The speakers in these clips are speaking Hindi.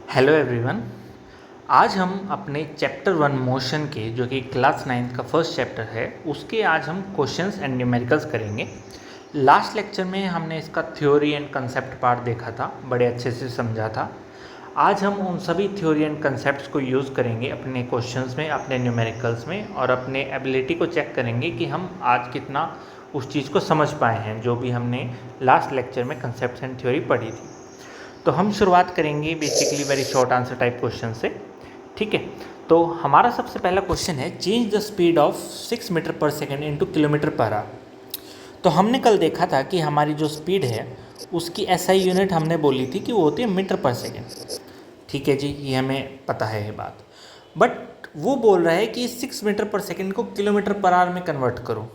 Hello everyone. आज हम अपने चैप्टर 1 मोशन के जो कि क्लास 9 का फर्स्ट चैप्टर है उसके आज हम क्वेश्चंस एंड न्यूमेरिकल्स करेंगे। लास्ट लेक्चर में हमने इसका थ्योरी एंड कंसेप्ट पार्ट देखा था, बड़े अच्छे से समझा था। आज हम उन सभी थ्योरी एंड कंसेप्ट्स को यूज़ करेंगे अपने क्वेश्चंस में, अपने न्यूमेरिकल्स में, और अपने एबिलिटी को चेक करेंगे कि हम आज कितना उस चीज़ को समझ पाए हैं जो भी हमने लास्ट लेक्चर में कंसेप्ट्स एंड थ्योरी पढ़ी थी। तो हम शुरुआत करेंगे basically very short answer type question से। ठीक है, तो हमारा सबसे पहला क्वेश्चन है change the speed of 6 metre per second into kilometre per hour. तो हमने कल देखा था कि हमारी जो स्पीड है उसकी एसआई यूनिट हमने बोली थी कि वो होती है मीटर पर सेकेंड। ठीक है जी, ये हमें पता है ये बात। बट वो बोल रहा है कि 6 मीटर पर सेकेंड को किलोमीटर पर आवर में कन्वर्ट करो।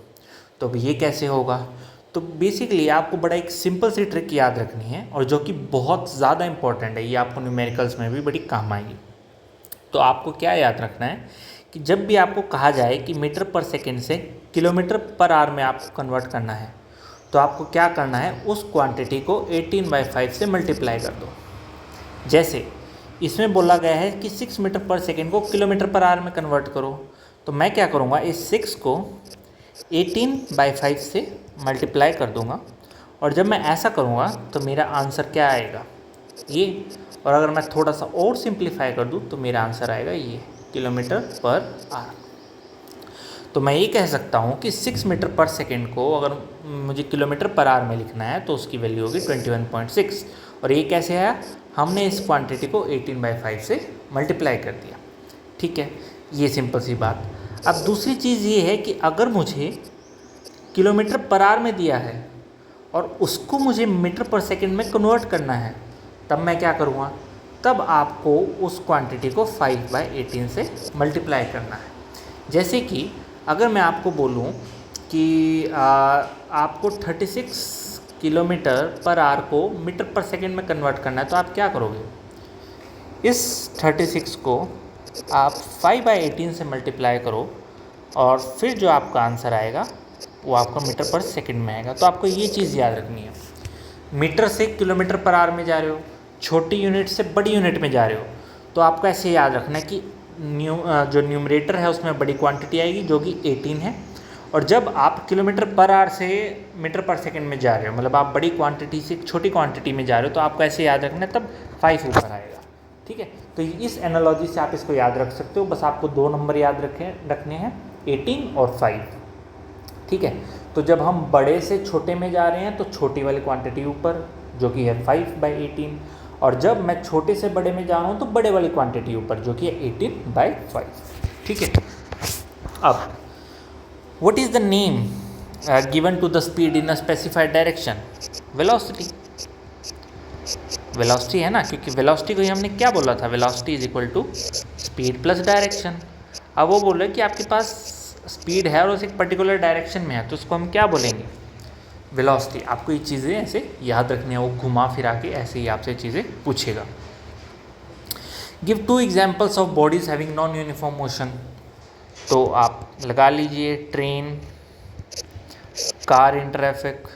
तो अब ये कैसे होगा? तो बेसिकली आपको बड़ा एक सिंपल सी ट्रिक याद रखनी है और जो कि बहुत ज़्यादा इंपॉर्टेंट है, ये आपको न्यूमेरिकल्स में भी बड़ी काम आएगी। तो आपको क्या याद रखना है कि जब भी आपको कहा जाए कि मीटर पर सेकेंड से किलोमीटर पर आवर में आपको कन्वर्ट करना है, तो आपको क्या करना है, उस क्वांटिटी को 18/5 से मल्टीप्लाई कर दो। जैसे इसमें बोला गया है कि 6 मीटर पर सेकेंड को किलोमीटर पर आवर में कन्वर्ट करो, तो मैं क्या करूँगा, इस 6 को 18/5 से मल्टीप्लाई कर दूंगा। और जब मैं ऐसा करूँगा तो मेरा आंसर क्या आएगा, ये। और अगर मैं थोड़ा सा और सिंप्लीफाई कर दूँ तो मेरा आंसर आएगा ये, किलोमीटर पर आवर। तो मैं ये कह सकता हूँ कि 6 मीटर पर सेकेंड को अगर मुझे किलोमीटर पर आवर में लिखना है तो उसकी वैल्यू होगी 21.6। और ये कैसे आया, हमने इस क्वांटिटी को 18/5 से मल्टीप्लाई कर दिया। ठीक है, ये सिंपल सी बात। अब दूसरी चीज़ ये है कि अगर मुझे किलोमीटर पर आवर में दिया है और उसको मुझे मीटर पर सेकेंड में कन्वर्ट करना है, तब मैं क्या करूँगा, तब आपको उस क्वांटिटी को 5/18 से मल्टीप्लाई करना है। जैसे कि अगर मैं आपको बोलूँ कि आपको 36 किलोमीटर पर आवर को मीटर पर सेकेंड में कन्वर्ट करना है, तो आप क्या करोगे, इस 36 को आप 5/18 से मल्टीप्लाई करो और फिर जो आपका आंसर आएगा वो आपका मीटर पर सेकंड में आएगा। तो आपको ये चीज़ याद रखनी है, मीटर से किलोमीटर पर आवर में जा रहे हो, छोटी यूनिट से बड़ी यूनिट में जा रहे हो, तो आपको ऐसे याद रखना है कि जो न्यूमरेटर है उसमें बड़ी क्वांटिटी आएगी जो कि 18 है। और जब आप किलोमीटर पर आवर से मीटर पर सेकेंड में जा रहे हो, मतलब आप बड़ी क्वांटिटी से छोटी क्वांटिटी में जा रहे हो, तो आपको ऐसे याद रखना है, तब 5 ऊपर आएगा। ठीक है, तो इस एनालॉजी से आप इसको याद रख सकते हो। बस आपको 2 नंबर याद रखने हैं, 18 और 5। ठीक है, तो जब हम बड़े से छोटे में जा रहे हैं तो छोटी वाली क्वांटिटी ऊपर जो कि है 5/18, और जब मैं छोटे से बड़े में जा रहा हूँ तो बड़े वाली क्वांटिटी ऊपर जो कि है 18/5। ठीक है, अब what is the name given to the speed in a specified direction? Velocity. Velocity है ना, क्योंकि वेलोसिटी को ही हमने क्या बोला था, velocity is equal to speed plus direction. अब वो बोल रहे हैं कि आपके पास स्पीड है और उस एक पर्टिकुलर डायरेक्शन में है, तो उसको हम क्या बोलेंगे, वेलोसिटी। आपको ये चीज़ें ऐसे याद रखनी है, वो घुमा फिरा के ऐसे ही आपसे चीज़ें पूछेगा। Give 2 examples of bodies having non uniform motion. तो आप लगा लीजिए ट्रेन, कार इन ट्रैफिक,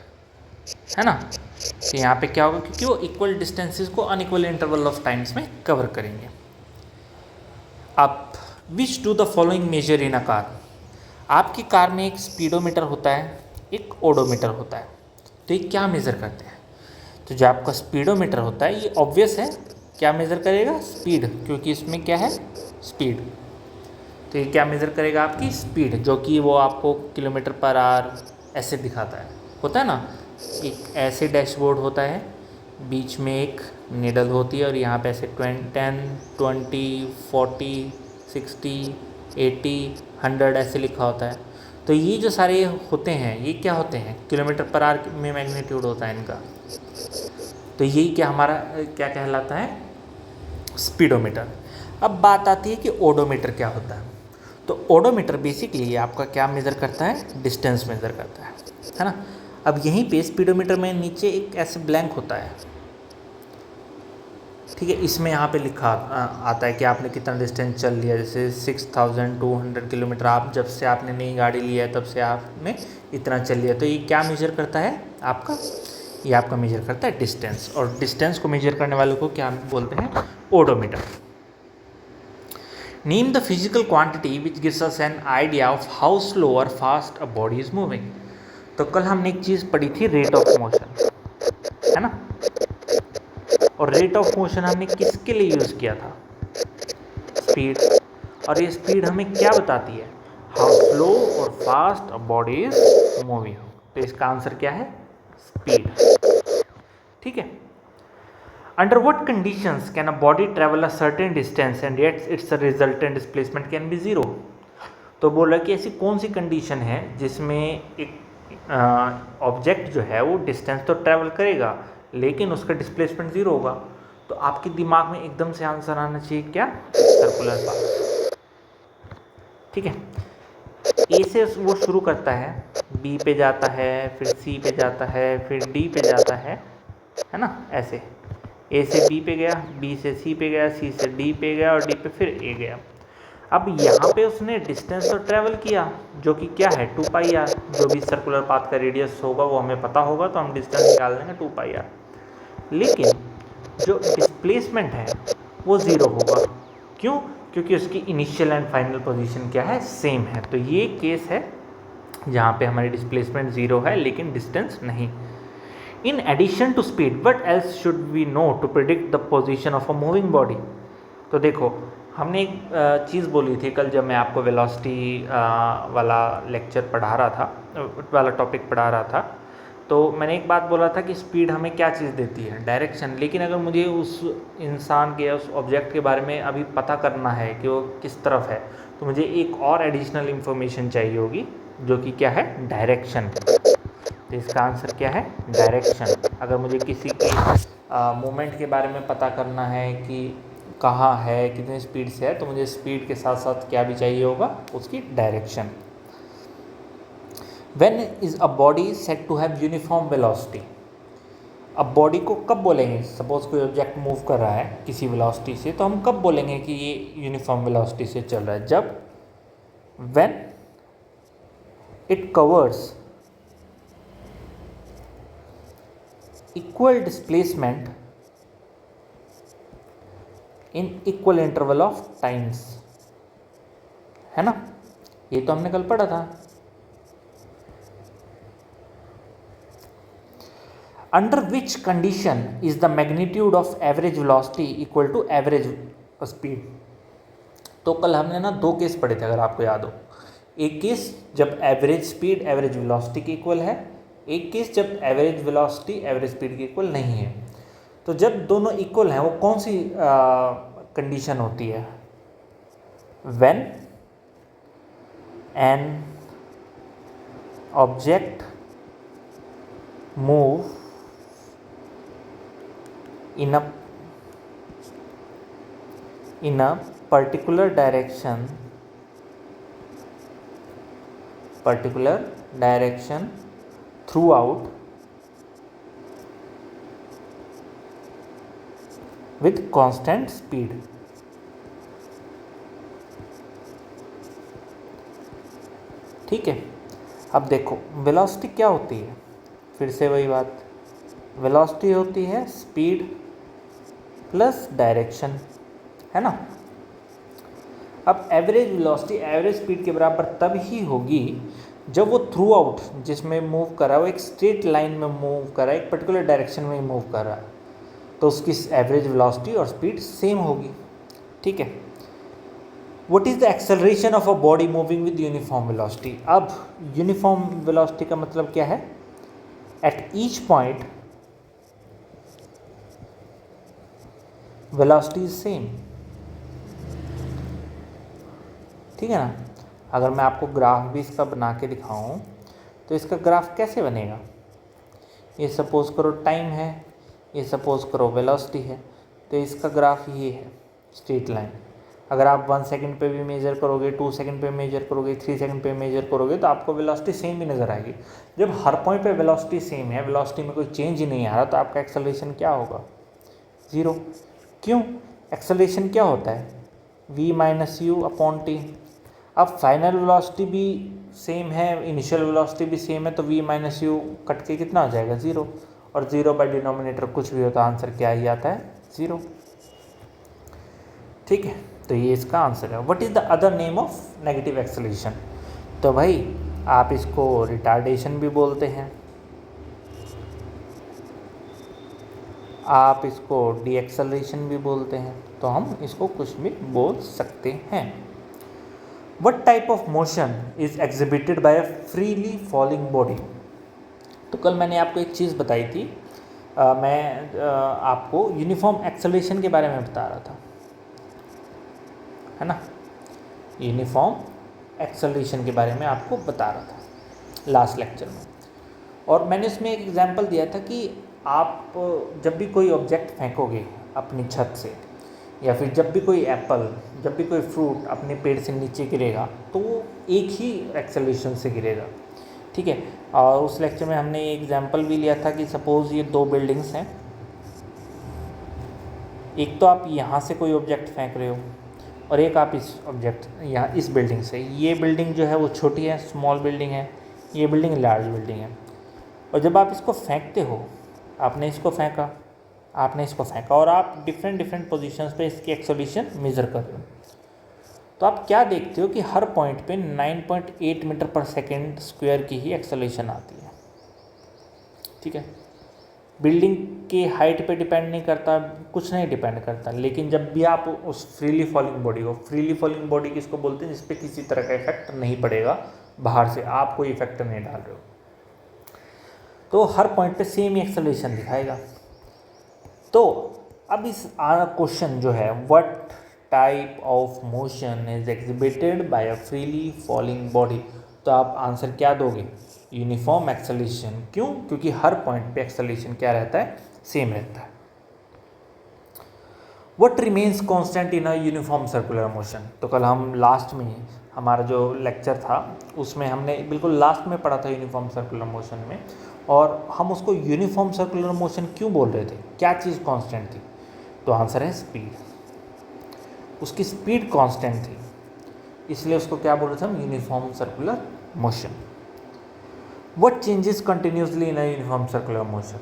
है ना। तो यहाँ पे क्या होगा, क्योंकि वो इक्वल डिस्टेंसेस को अनइक्वल इंटरवल ऑफ टाइम्स में कवर करेंगे। अब which do the following measure in a car. आपकी कार में एक स्पीडोमीटर होता है, एक ओडोमीटर होता है। तो ये क्या मेज़र करते हैं, तो जो आपका स्पीडोमीटर होता है ये ऑब्वियस है क्या मेज़र करेगा, स्पीड, क्योंकि इसमें क्या है, स्पीड। तो ये क्या मेज़र करेगा, आपकी स्पीड, जो कि वो आपको किलोमीटर पर आवर ऐसे दिखाता है, होता है ना। एक ऐसे डैशबोर्ड होता है, बीच में एक निडल होती है और यहाँ पे ऐसे 10, 20, 40, 60, 80, 100 ऐसे लिखा होता है। तो ये जो सारे होते हैं ये क्या होते हैं, किलोमीटर पर आवर में मैग्नीट्यूड होता है इनका। तो यही क्या हमारा क्या कहलाता है, स्पीडोमीटर। अब बात आती है कि ओडोमीटर क्या होता है। तो ओडोमीटर बेसिकली आपका क्या मेज़र करता है, डिस्टेंस मेज़र करता है ना। अब यहीं पे स्पीडोमीटर में नीचे एक ऐसे ब्लैंक होता है, ठीक है, इसमें यहाँ पे लिखा आता है कि आपने कितना डिस्टेंस चल लिया। जैसे 6200 किलोमीटर आप जब से आपने नई गाड़ी लिया है तब से आपने इतना चल लिया। तो ये क्या मेजर करता है आपका, ये आपका मेजर करता है डिस्टेंस। और डिस्टेंस को मेजर करने वाले को क्या बोलते हैं, odometer. Name the physical quantity which gives us an idea of how slow और fast a body is moving. तो कल हमने एक चीज़ पढ़ी थी, रेट ऑफ मोशन, है ना। और रेट ऑफ मोशन हमने किसके लिए यूज़ किया था? स्पीड। और ये स्पीड हमें क्या बताती है? हाउ स्लो और fast a body is moving. तो इसका आंसर क्या है? स्पीड। ठीक है। Under what conditions can a body travel a certain distance and yet it's resultant displacement can be zero. तो बोल रहा है कि ऐसी कौन सी कंडीशन है जिसमें एक ऑब्जेक्ट जो है वो डिस्टेंस तो ट्रैवल करेगा लेकिन उसका डिस्प्लेसमेंट ज़ीरो होगा। तो आपके दिमाग में एकदम से आंसर आना चाहिए क्या? Circular path. ठीक है। ए से वो शुरू करता है, बी पे जाता है, फिर सी पे जाता है, फिर डी पे जाता है ना। ऐसे ए से बी पे गया, बी से सी पे गया, सी से डी पे गया और डी पे फिर ए गया। अब यहाँ पे उसने डिस्टेंस तो ट्रैवल किया जो कि क्या है? 2πr। जो भी सर्कुलर पाथ का रेडियस होगा वो हमें पता होगा तो हम डिस्टेंस निकाल देंगे 2πr। लेकिन जो डिस्प्लेसमेंट है वो ज़ीरो होगा। क्यों? क्योंकि उसकी इनिशियल एंड फाइनल पोजीशन क्या है? सेम है। तो ये केस है जहाँ पे हमारी डिस्प्लेसमेंट ज़ीरो है लेकिन डिस्टेंस नहीं। In addition to speed what else should we know to predict the position of a moving body. तो देखो, हमने एक चीज़ बोली थी कल जब मैं आपको वेलोसिटी वाला लेक्चर पढ़ा रहा था, वाला टॉपिक पढ़ा रहा था, तो मैंने एक बात बोला था कि स्पीड हमें क्या चीज़ देती है? डायरेक्शन। लेकिन अगर मुझे उस इंसान के, उस ऑब्जेक्ट के बारे में अभी पता करना है कि वो किस तरफ है, तो मुझे एक और एडिशनल इन्फॉर्मेशन चाहिए होगी जो कि क्या है? डायरेक्शन। तो इसका आंसर क्या है? डायरेक्शन। अगर मुझे किसी की मूवमेंट के बारे में पता करना है कि कहाँ है, कितनी स्पीड से है, तो मुझे स्पीड के साथ साथ क्या भी चाहिए होगा? उसकी direction. When is a body said to have uniform velocity? अब बॉडी को कब बोलेंगे? सपोज कोई ऑब्जेक्ट मूव कर रहा है किसी वेलोसिटी से, तो हम कब बोलेंगे कि ये यूनिफॉर्म वेलोसिटी से चल रहा है? जब when it covers equal displacement in equal interval of times, है ना। ये तो हमने कल पढ़ा था। Under which condition is the magnitude of average velocity equal to average speed. तो कल हमने ना दो केस पढ़े थे अगर आपको याद हो। एक केस जब एवरेज स्पीड एवरेज वेलोसिटी के इक्वल है, एक केस जब एवरेज वेलोसिटी एवरेज स्पीड के इक्वल नहीं है। तो जब दोनों इक्वल हैं वो कौन सी कंडीशन होती है? When an object move in a particular direction throughout with constant speed। ठीक है। अब देखो वेलोसिटी क्या होती है? फिर से वही बात, वेलोसिटी होती है स्पीड प्लस डायरेक्शन, है ना। अब एवरेज वेलोसिटी एवरेज स्पीड के बराबर तब ही होगी जब वो थ्रू आउट जिसमें मूव कर रहा है वो एक स्ट्रेट लाइन में मूव कर रहा है, एक पर्टिकुलर डायरेक्शन में मूव कर रहा है, तो उसकी एवरेज वेलोसिटी और स्पीड सेम होगी। ठीक है। What is the acceleration of a body moving with uniform velocity. अब यूनिफॉर्म वेलोसिटी का मतलब क्या है? At each point velocity is same. ठीक है ना। अगर मैं आपको ग्राफ भी इसका बना के दिखाऊं तो इसका ग्राफ कैसे बनेगा? ये सपोज करो टाइम है, ये सपोज करो वेलोसिटी है, तो इसका ग्राफ ये है स्ट्रेट लाइन। अगर आप 1 सेकंड पे भी मेजर करोगे, 2 सेकंड पे मेजर करोगे, 3 सेकंड पे मेजर करोगे तो आपको वेलोसिटी सेम भी नज़र आएगी। जब हर पॉइंट पे वेलोसिटी सेम है, वेलोसिटी में कोई चेंज ही नहीं आ रहा, तो आपका एक्सेलरेशन क्या होगा? ज़ीरो। क्यों? एक्सेलरेशन क्या होता है? v minus you upon T. अब फाइनल वेलोसिटी भी सेम है, इनिशियल वेलोसिटी भी सेम है, तो v माइनस यू कट के कितना हो जाएगा? ज़ीरो। और ज़ीरो बाय डिनोमिनेटर कुछ भी हो तो आंसर क्या ही आता है? ज़ीरो। ठीक है, तो ये इसका आंसर है। What is the other name of negative acceleration? तो भाई आप इसको रिटार्डेशन भी बोलते हैं, आप इसको डी एक्सेलरेशन भी बोलते हैं, तो हम इसको कुछ भी बोल सकते हैं। What type of motion is exhibited by a freely falling body? तो कल मैंने आपको एक चीज़ बताई थी, मैं आपको यूनिफॉर्म एक्सेलरेशन के बारे में बता रहा था, है ना, यूनिफॉर्म एक्सेलरेशन के बारे में आपको बता रहा था लास्ट लेक्चर में। और मैंने उसमें एक एग्जांपल दिया था कि आप जब भी कोई ऑब्जेक्ट फेंकोगे अपनी छत से, या फिर जब भी कोई एप्पल, जब भी कोई फ्रूट अपने पेड़ से नीचे गिरेगा तो वो एक ही एक्सेलरेशन से गिरेगा, ठीक है। और उस लेक्चर में हमने एक एग्जांपल भी लिया था कि सपोज़ ये दो बिल्डिंग्स हैं, एक तो आप यहाँ से कोई ऑब्जेक्ट फेंक रहे हो और एक आप इस ऑब्जेक्ट यहाँ इस बिल्डिंग से, ये बिल्डिंग जो है वो छोटी है, स्मॉल बिल्डिंग है, ये बिल्डिंग लार्ज बिल्डिंग है। और जब आप इसको फेंकते हो, आपने इसको फेंका, आपने इसको फेंका और आप डिफरेंट पोजीशंस पे इसकी एक्सेलरेशन मेज़र कर रहे हो, तो आप क्या देखते हो कि हर पॉइंट पे 9.8 मीटर पर सेकेंड स्क्वायर की ही एक्सेलरेशन आती है, ठीक है। बिल्डिंग के हाइट पे डिपेंड नहीं करता, कुछ नहीं डिपेंड करता, लेकिन जब भी आप उस फ्रीली फॉलिंग बॉडी किसको बोलते हैं? जिस पे किसी तरह का इफेक्ट नहीं पड़ेगा बाहर से, आप कोई इफेक्ट नहीं डाल रहे हो, तो हर पॉइंट पे सेम ही एक्सेलरेशन दिखाएगा। तो अब इस क्वेश्चन जो है, what type of motion is exhibited by a freely falling body, तो आप आंसर क्या दोगे? Uniform acceleration. क्यों? क्योंकि हर पॉइंट पे एक्सेलरेशन क्या रहता है? सेम रहता है। What remains constant in a uniform circular motion? तो कल हम लास्ट में, हमारा जो लेक्चर था उसमें हमने बिल्कुल लास्ट में पढ़ा था यूनिफॉर्म सर्कुलर मोशन में, और हम उसको यूनिफॉर्म सर्कुलर मोशन क्यों बोल रहे थे? क्या चीज़ कांस्टेंट थी? तो आंसर है स्पीड। उसकी स्पीड कांस्टेंट थी, इसलिए उसको क्या बोल रहे थे हम? Uniform circular motion. What changes continuously in a uniform circular motion?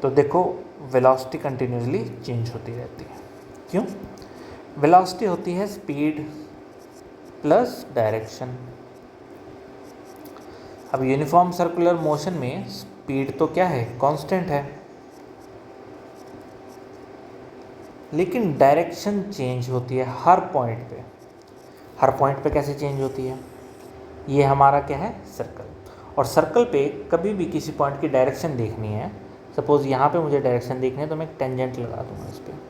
तो देखो, वेलोसिटी कंटिन्यूसली चेंज होती रहती है। क्यों? वेलोसिटी होती है स्पीड प्लस डायरेक्शन। अब यूनिफॉर्म सर्कुलर मोशन में स्पीड तो क्या है? कांस्टेंट है, लेकिन डायरेक्शन चेंज होती है हर पॉइंट पे। हर पॉइंट पे कैसे चेंज होती है? ये हमारा क्या है? सर्कल। और सर्कल पे कभी भी किसी पॉइंट की डायरेक्शन देखनी है, सपोज़ यहाँ पे मुझे डायरेक्शन देखनी है, तो मैं एक टेंजेंट लगा दूंगा इस पर।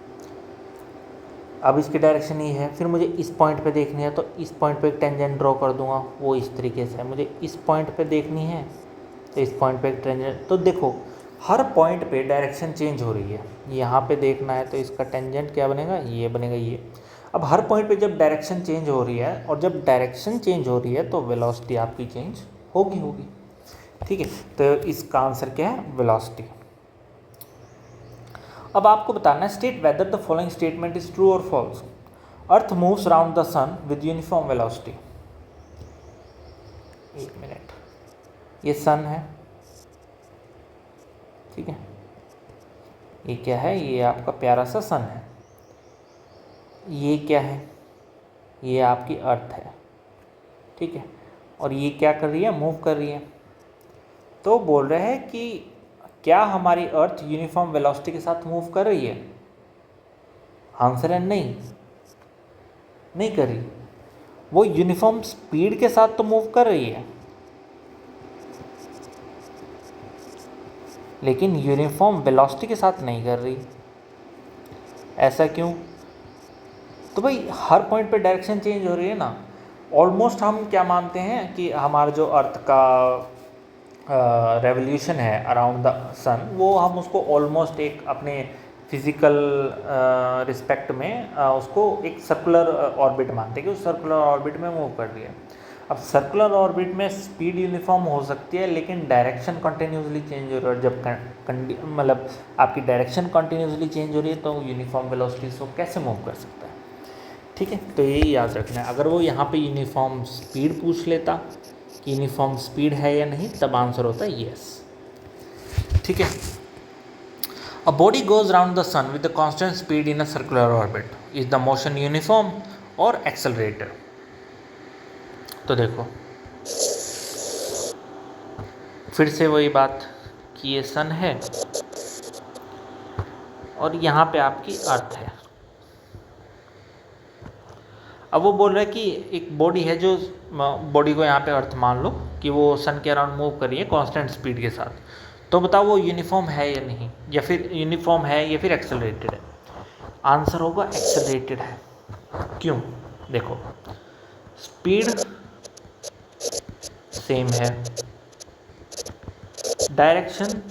अब इसकी डायरेक्शन ये है, फिर मुझे इस पॉइंट पे देखनी है तो इस पॉइंट पे एक टेंजेंट ड्रॉ कर दूंगा, वो इस तरीके से है। मुझे इस पॉइंट पे देखनी है तो इस पॉइंट पे एक टेंजेंट। तो देखो, हर पॉइंट पे डायरेक्शन चेंज हो रही है। यहाँ पे देखना है तो इसका टेंजेंट क्या बनेगा? ये बनेगा, ये। अब हर पॉइंट पे जब डायरेक्शन चेंज हो रही है, और जब डायरेक्शन चेंज हो रही है तो वेलोसिटी आपकी चेंज होगी, ठीक है। तो इसका आंसर क्या है? वेलोसिटी। अब आपको बताना है, state whether the following statement is true और false. Earth moves around the sun with uniform velocity. एक मिनट, ये सन है, ठीक है। ये क्या है? ये आपका प्यारा सा सन है। ये क्या है? ये आपकी अर्थ है, ठीक है। और ये क्या कर रही है? मूव कर रही है। तो बोल रहे हैं कि क्या हमारी अर्थ यूनिफॉर्म वेलोसिटी के साथ मूव कर रही है? आंसर है नहीं, नहीं कर रही। वो यूनिफॉर्म स्पीड के साथ तो मूव कर रही है, लेकिन यूनिफॉर्म वेलोसिटी के साथ नहीं कर रही। ऐसा क्यों? तो भाई हर पॉइंट पे डायरेक्शन चेंज हो रही है ना। ऑलमोस्ट हम क्या मानते हैं कि हमारा जो अर्थ का रेवोल्यूशन है अराउंड द सन, वो हम उसको ऑलमोस्ट एक अपने फिज़िकल रिस्पेक्ट में उसको एक सर्कुलर ऑर्बिट मानते हैं कि उस सर्कुलर ऑर्बिट में मूव कर रही है। अब सर्कुलर ऑर्बिट में स्पीड यूनिफॉर्म हो सकती है, लेकिन डायरेक्शन कंटिन्यूसली चेंज हो रही है। जब मतलब आपकी डायरेक्शन कंटिन्यूसली चेंज हो रही है तो यूनिफॉर्म वेलोसिटी से कैसे मूव कर सकता है, ठीक है। तो यही याद रखना है। अगर वो यहाँ पे यूनिफॉर्म स्पीड पूछ लेता कि यूनिफॉर्म स्पीड है या नहीं, तब आंसर होता है यस, ठीक है। A body goes around the sun with a constant speed in a circular orbit. Is the motion uniform or accelerated? तो देखो फिर से वही बात कि ये सन है और यहाँ पे आपकी अर्थ है। अब वो बोल रहा है कि एक बॉडी है, जो बॉडी को यहाँ पे अर्थ मान लो कि वो सन के अराउंड मूव कर रही है कांस्टेंट स्पीड के साथ, तो बताओ वो यूनिफॉर्म है या नहीं, या फिर यूनिफॉर्म है या फिर एक्सेलरेटेड है। आंसर होगा एक्सेलरेटेड है। क्यों? देखो स्पीड सेम है, डायरेक्शन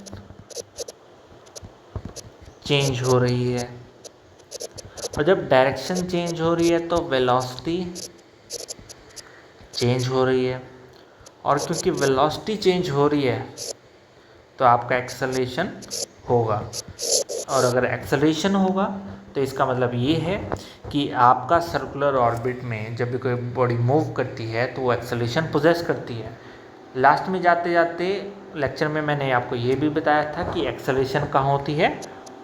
चेंज हो रही है, और जब डायरेक्शन चेंज हो रही है तो वेलोसिटी चेंज हो रही है, और क्योंकि वेलोसिटी चेंज हो रही है तो आपका एक्सेलरेशन होगा। और अगर एक्सेलरेशन होगा तो इसका मतलब ये है कि आपका सर्कुलर ऑर्बिट में जब भी कोई बॉडी मूव करती है तो वो एक्सेलरेशन पोजेस करती है। लास्ट में जाते जाते लेक्चर में मैंने आपको ये भी बताया था कि एक्सेलरेशन कहाँ होती है,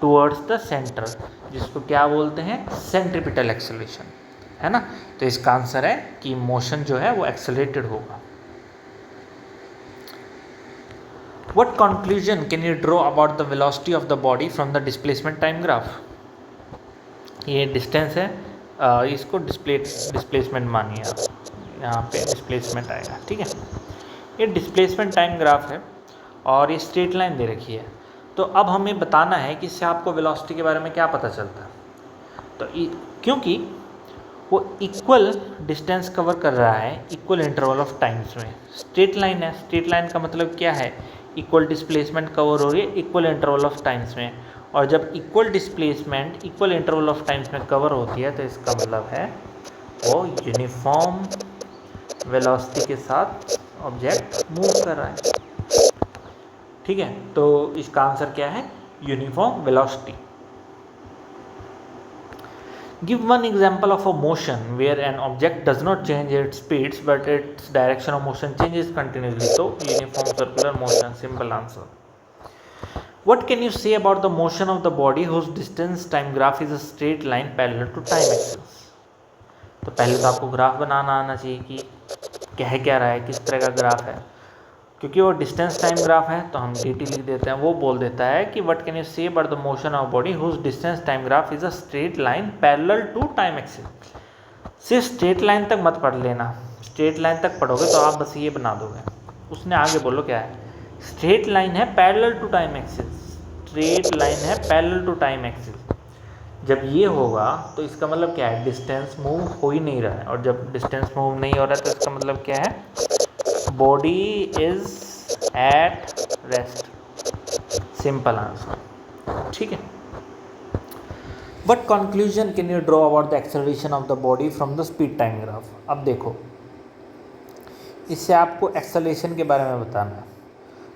टुवर्ड्स द सेंटर, जिसको क्या बोलते हैं, सेंट्रीपिटल एक्सेलरेशन, है ना। तो इसका आंसर है कि मोशन जो है वो एक्सेलरेटेड होगा। What conclusion can you draw about the velocity of the body from the displacement time graph? ये डिस्टेंस है, इसको डिस्प्लेसमेंट मानिए आप, यहाँ पे डिस्प्लेसमेंट आएगा, ठीक है। ये डिस्प्लेसमेंट टाइम ग्राफ है और ये स्ट्रेट लाइन दे रखी है। तो अब हमें बताना है कि इससे आपको वेलोसिटी के बारे में क्या पता चलता है। तो क्योंकि वो इक्वल डिस्टेंस कवर कर रहा है इक्वल इंटरवल ऑफ टाइम्स में, स्ट्रेट लाइन है, स्ट्रेट लाइन का मतलब क्या है, इक्वल डिस्प्लेसमेंट कवर हो रही है इक्वल इंटरवल ऑफ टाइम्स में, और जब equal displacement equal interval of times में कवर होती है तो इसका मतलब है वो यूनिफॉर्म वेलोसिटी के साथ ऑब्जेक्ट मूव कर रहा है, ठीक है। तो इसका आंसर क्या है, uniform velocity. Give one example of a motion where an object does not change its speeds but its direction of motion changes continuously. So uniform circular motion, simple answer. What can you say about the motion of the body whose distance time graph is a straight line parallel to time axis? तो पहले तो आपको ग्राफ बनाना आना चाहिए कि कह क्या रहा है, किस तरह का ग्राफ है। क्योंकि वो डिस्टेंस टाइम ग्राफ है तो हम dt लिख देते हैं। वो बोल देता है कि what can you say about the motion of body whose distance time graph is a straight line parallel to time axis. सिर्फ स्ट्रेट लाइन तक मत पढ़ लेना, स्ट्रेट लाइन तक पढ़ोगे तो आप बस ये बना दोगे। उसने आगे बोलो क्या है, स्ट्रेट लाइन है parallel to time axis, straight line है पैरेलल टू टाइम एक्सिस। जब ये होगा तो इसका मतलब क्या है, डिस्टेंस मूव हो ही नहीं रहा है, और जब डिस्टेंस मूव नहीं हो रहा है तो इसका मतलब क्या है, body is at rest, simple answer, ठीक है। But conclusion can you draw about the acceleration of the body from the speed time graph. अब देखो इससे आपको एक्सेलरेशन के बारे में बताना है।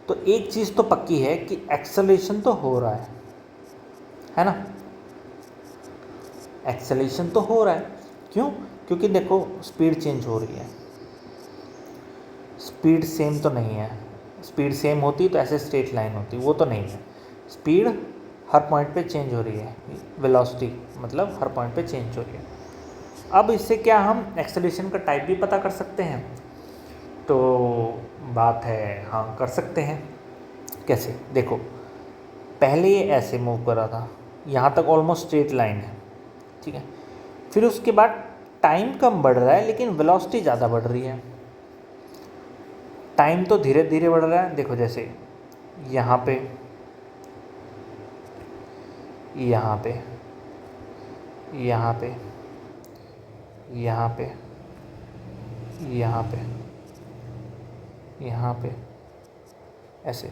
तो एक चीज़ तो पक्की है कि एक्सेलरेशन तो हो रहा है ना, एक्सेलरेशन तो हो रहा है। क्यों? क्योंकि देखो स्पीड चेंज हो रही है, स्पीड सेम तो नहीं है। स्पीड सेम होती तो ऐसे स्ट्रेट लाइन होती, वो तो नहीं है। स्पीड हर पॉइंट पे चेंज हो रही है, वेलोसिटी मतलब हर पॉइंट पे चेंज हो रही है। अब इससे क्या हम एक्सेलरेशन का टाइप भी पता कर सकते हैं? तो बात है हाँ, कर सकते हैं। कैसे? देखो पहले ये ऐसे मूव कर रहा था, यहाँ तक ऑलमोस्ट स्ट्रेट लाइन है, ठीक है। फिर उसके बाद टाइम कम बढ़ रहा है लेकिन वेलोसिटी ज़्यादा बढ़ रही है। टाइम तो धीरे धीरे बढ़ रहा है, देखो जैसे यहाँ पे, यहाँ पे, यहाँ पे, यहाँ पे, यहाँ पे, यहाँ पे, ऐसे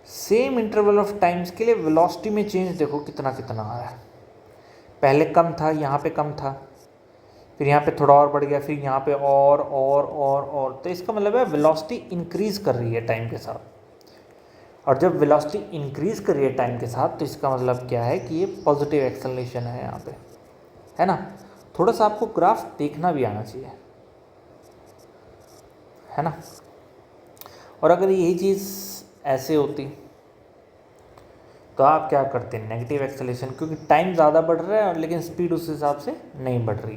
सेम इंटरवल ऑफ टाइम्स के लिए वेलोसिटी में चेंज देखो कितना कितना आ रहा है। पहले कम था, यहाँ पे कम था, फिर यहाँ पे थोड़ा और बढ़ गया, फिर यहाँ पे और। तो इसका मतलब है वेलोसिटी इंक्रीज़ कर रही है टाइम के साथ। और जब वेलोसिटी इंक्रीज़ कर रही है टाइम के साथ तो इसका मतलब क्या है कि ये पॉजिटिव एक्सेलरेशन है यहाँ पे, है ना। थोड़ा सा आपको ग्राफ देखना भी आना चाहिए, है ना। और अगर यही चीज़ ऐसे होती तो आप क्या करते हैं, नेगेटिव एक्सेलरेशन, क्योंकि टाइम ज़्यादा बढ़ रहा है और लेकिन स्पीड उस हिसाब से नहीं बढ़ रही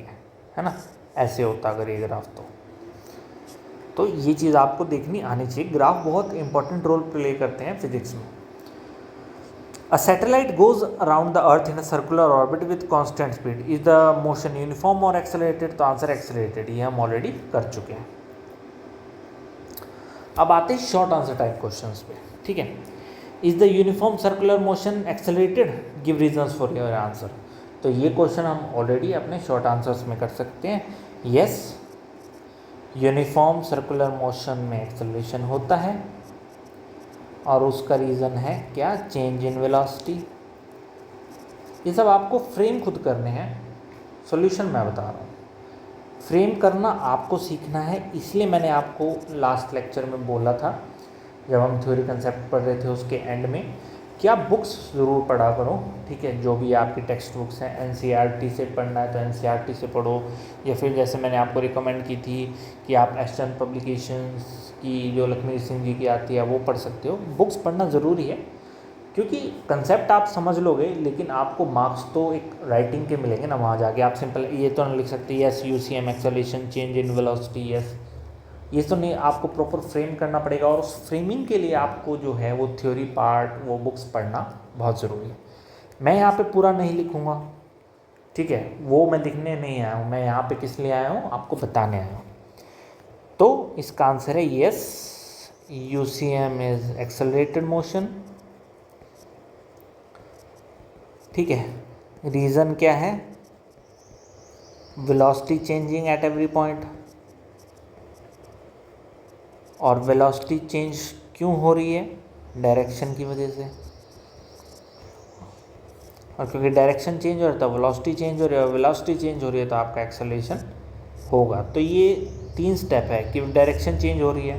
है ना, ऐसे होता अगर ये ग्राफ तो ये चीज़ आपको देखनी आनी चाहिए। ग्राफ बहुत इंपॉर्टेंट रोल प्ले करते हैं फिजिक्स में। A satellite goes around the earth in a circular orbit with constant speed, is the motion uniform और एक्सेलरेटेड? तो आंसर एक्सेलरेटेड, ये हम ऑलरेडी कर चुके हैं। अब आते हैं शॉर्ट आंसर टाइप क्वेश्चंस पे, ठीक है। Is the uniform circular motion accelerated, give reasons for your answer. तो ये क्वेश्चन हम ऑलरेडी अपने शॉर्ट आंसर्स में कर सकते हैं। यस, यूनिफॉर्म सर्कुलर मोशन में एक्सेलरेशन होता है और उसका रीज़न है क्या, चेंज इन वेलोसिटी। ये सब आपको फ्रेम खुद करने हैं, सॉल्यूशन मैं बता रहा हूँ। फ्रेम करना आपको सीखना है, इसलिए मैंने आपको लास्ट लेक्चर में बोला था जब हम थ्योरी कंसेप्ट पढ़ रहे थे उसके एंड में कि आप बुक्स ज़रूर पढ़ा करो, ठीक है। जो भी आपकी टेक्स्ट बुक्स हैं, एनसीईआरटी से पढ़ना है तो एनसीईआरटी से पढ़ो, या फिर जैसे मैंने आपको रिकमेंड की थी कि आप एस्टर्न पब्लिकेशंस की जो लक्ष्मी सिंह जी की आती है वो पढ़ सकते हो। बुक्स पढ़ना ज़रूरी है क्योंकि कंसेप्ट आप समझ लोगे, लेकिन आपको मार्क्स तो एक राइटिंग के मिलेंगे ना, वहाँ जाके आप सिंपल ये तो नहीं लिख सकते yes UCM acceleration change in velocity yes, ये तो नहीं, आपको प्रॉपर फ्रेम करना पड़ेगा। और उस फ्रेमिंग के लिए आपको जो है वो थ्योरी पार्ट, वो बुक्स पढ़ना बहुत ज़रूरी है। मैं यहाँ पे पूरा नहीं लिखूँगा, ठीक है, वो मैं लिखने नहीं आया हूँ, मैं यहाँ पे किस लिए आया हूँ, आपको बताने आया हूँ। तो इसका आंसर है yes, UCM is accelerated motion, ठीक है। रीज़न क्या है, velocity changing at every point. और वेलोसिटी चेंज क्यों हो रही है, डायरेक्शन की वजह से, और क्योंकि डायरेक्शन चेंज हो रहा है तो वेलोसिटी चेंज हो रही है, और वेलोसिटी चेंज हो रही है तो आपका एक्सेलरेशन होगा। तो ये 3 स्टेप है कि डायरेक्शन चेंज हो रही है,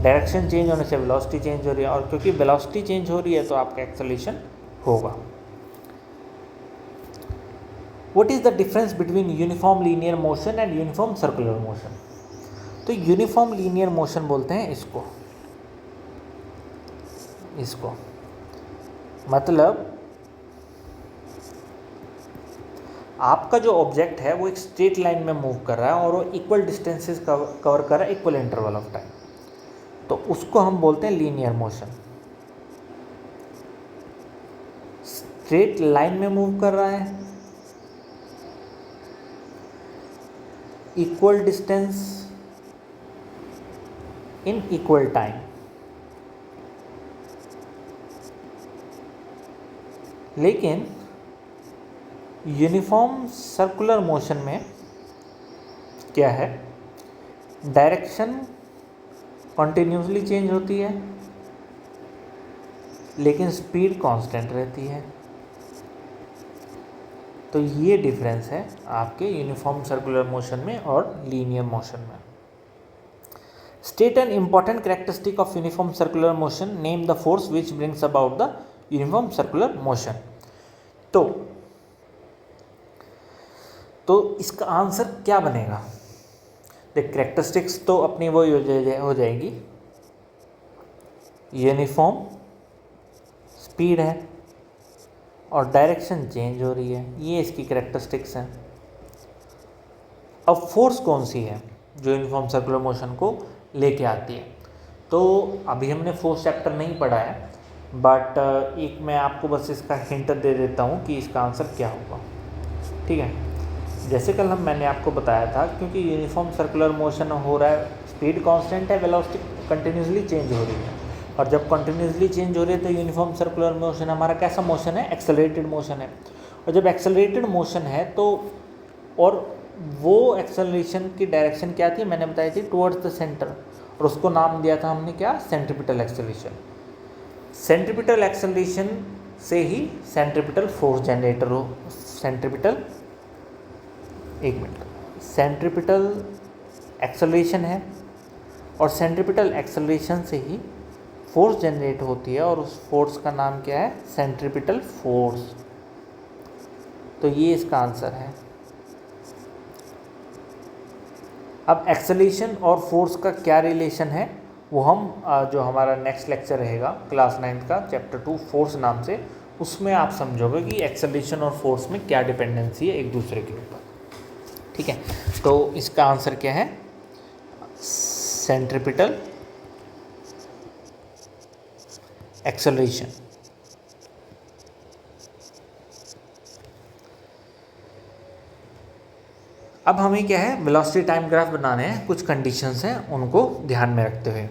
डायरेक्शन चेंज होने से वेलोसिटी चेंज हो रही है, और क्योंकि वेलोसिटी चेंज हो रही है तो आपका एक्सेलरेशन होगा। What is the difference between uniform linear motion and uniform circular motion? तो यूनिफॉर्म लीनियर मोशन बोलते हैं इसको मतलब आपका जो ऑब्जेक्ट है वो एक स्ट्रेट लाइन में मूव कर रहा है और वो इक्वल डिस्टेंसेस कवर कर रहा है इक्वल इंटरवल ऑफ टाइम, तो उसको हम बोलते हैं लीनियर मोशन। स्ट्रेट लाइन में मूव कर रहा है, equal distance in equal time. लेकिन यूनिफॉर्म सर्कुलर मोशन में क्या है, डायरेक्शन कॉन्टिन्यूसली चेंज होती है लेकिन स्पीड कांस्टेंट रहती है। तो ये डिफरेंस है आपके यूनिफॉर्म सर्कुलर मोशन में और लीनियर मोशन में। State an important characteristic of uniform circular motion, name the force which brings about the uniform circular motion. तो इसका आंसर क्या बनेगा, देख कैरेक्टरिस्टिक्स तो अपनी वो हो जाएगी, यूनिफॉर्म स्पीड है और डायरेक्शन चेंज हो रही है, ये इसकी कैरेक्टरिस्टिक्स हैं। अब फोर्स कौन सी है जो यूनिफॉर्म सर्कुलर मोशन को लेके आती है? तो अभी हमने फोर्स चैप्टर नहीं पढ़ा है, बट एक मैं आपको बस इसका हिंट दे देता हूँ कि इसका आंसर क्या होगा, ठीक है। जैसे कल मैंने आपको बताया था, क्योंकि यूनिफॉर्म सर्कुलर मोशन हो रहा है, स्पीड कांस्टेंट है, वेलोसिटी कंटिन्यूसली चेंज हो रही है, और जब कंटिन्यूसली चेंज हो रही है तो यूनिफॉर्म सर्कुलर मोशन हमारा कैसा मोशन है, एक्सेलरेटेड मोशन है। और जब एक्सेलरेटेड मोशन है तो, और वो एक्सेलरेशन की डायरेक्शन क्या थी, मैंने बताई थी टुवर्ड्स द सेंटर, और उसको नाम दिया था हमने क्या, सेंट्रीपिटल एक्सेलरेशन। सेंट्रीपिटल एक्सेलरेशन से ही सेंट्रीपिटल फोर्स जनरेटर हो, सेंट्रीपिटल सेंट्रीपिटल एक्सेलरेशन है, और सेंट्रीपिटल एक्सेलरेशन से ही फोर्स जनरेट होती है, और उस फोर्स का नाम क्या है, सेंट्रीपिटल फोर्स। तो ये इसका आंसर है। अब एक्सेलरेशन और फोर्स का क्या रिलेशन है वो हम जो हमारा नेक्स्ट लेक्चर रहेगा क्लास 9 का चैप्टर 2 फोर्स नाम से, उसमें आप समझोगे कि एक्सेलरेशन और फोर्स में क्या डिपेंडेंसी है एक दूसरे के ऊपर। ठीक है, तो इसका आंसर क्या है? Centripetal acceleration. अब हमें क्या है, वेलोसिटी टाइम ग्राफ बनाने हैं। कुछ कंडीशंस हैं, उनको ध्यान में रखते हुए।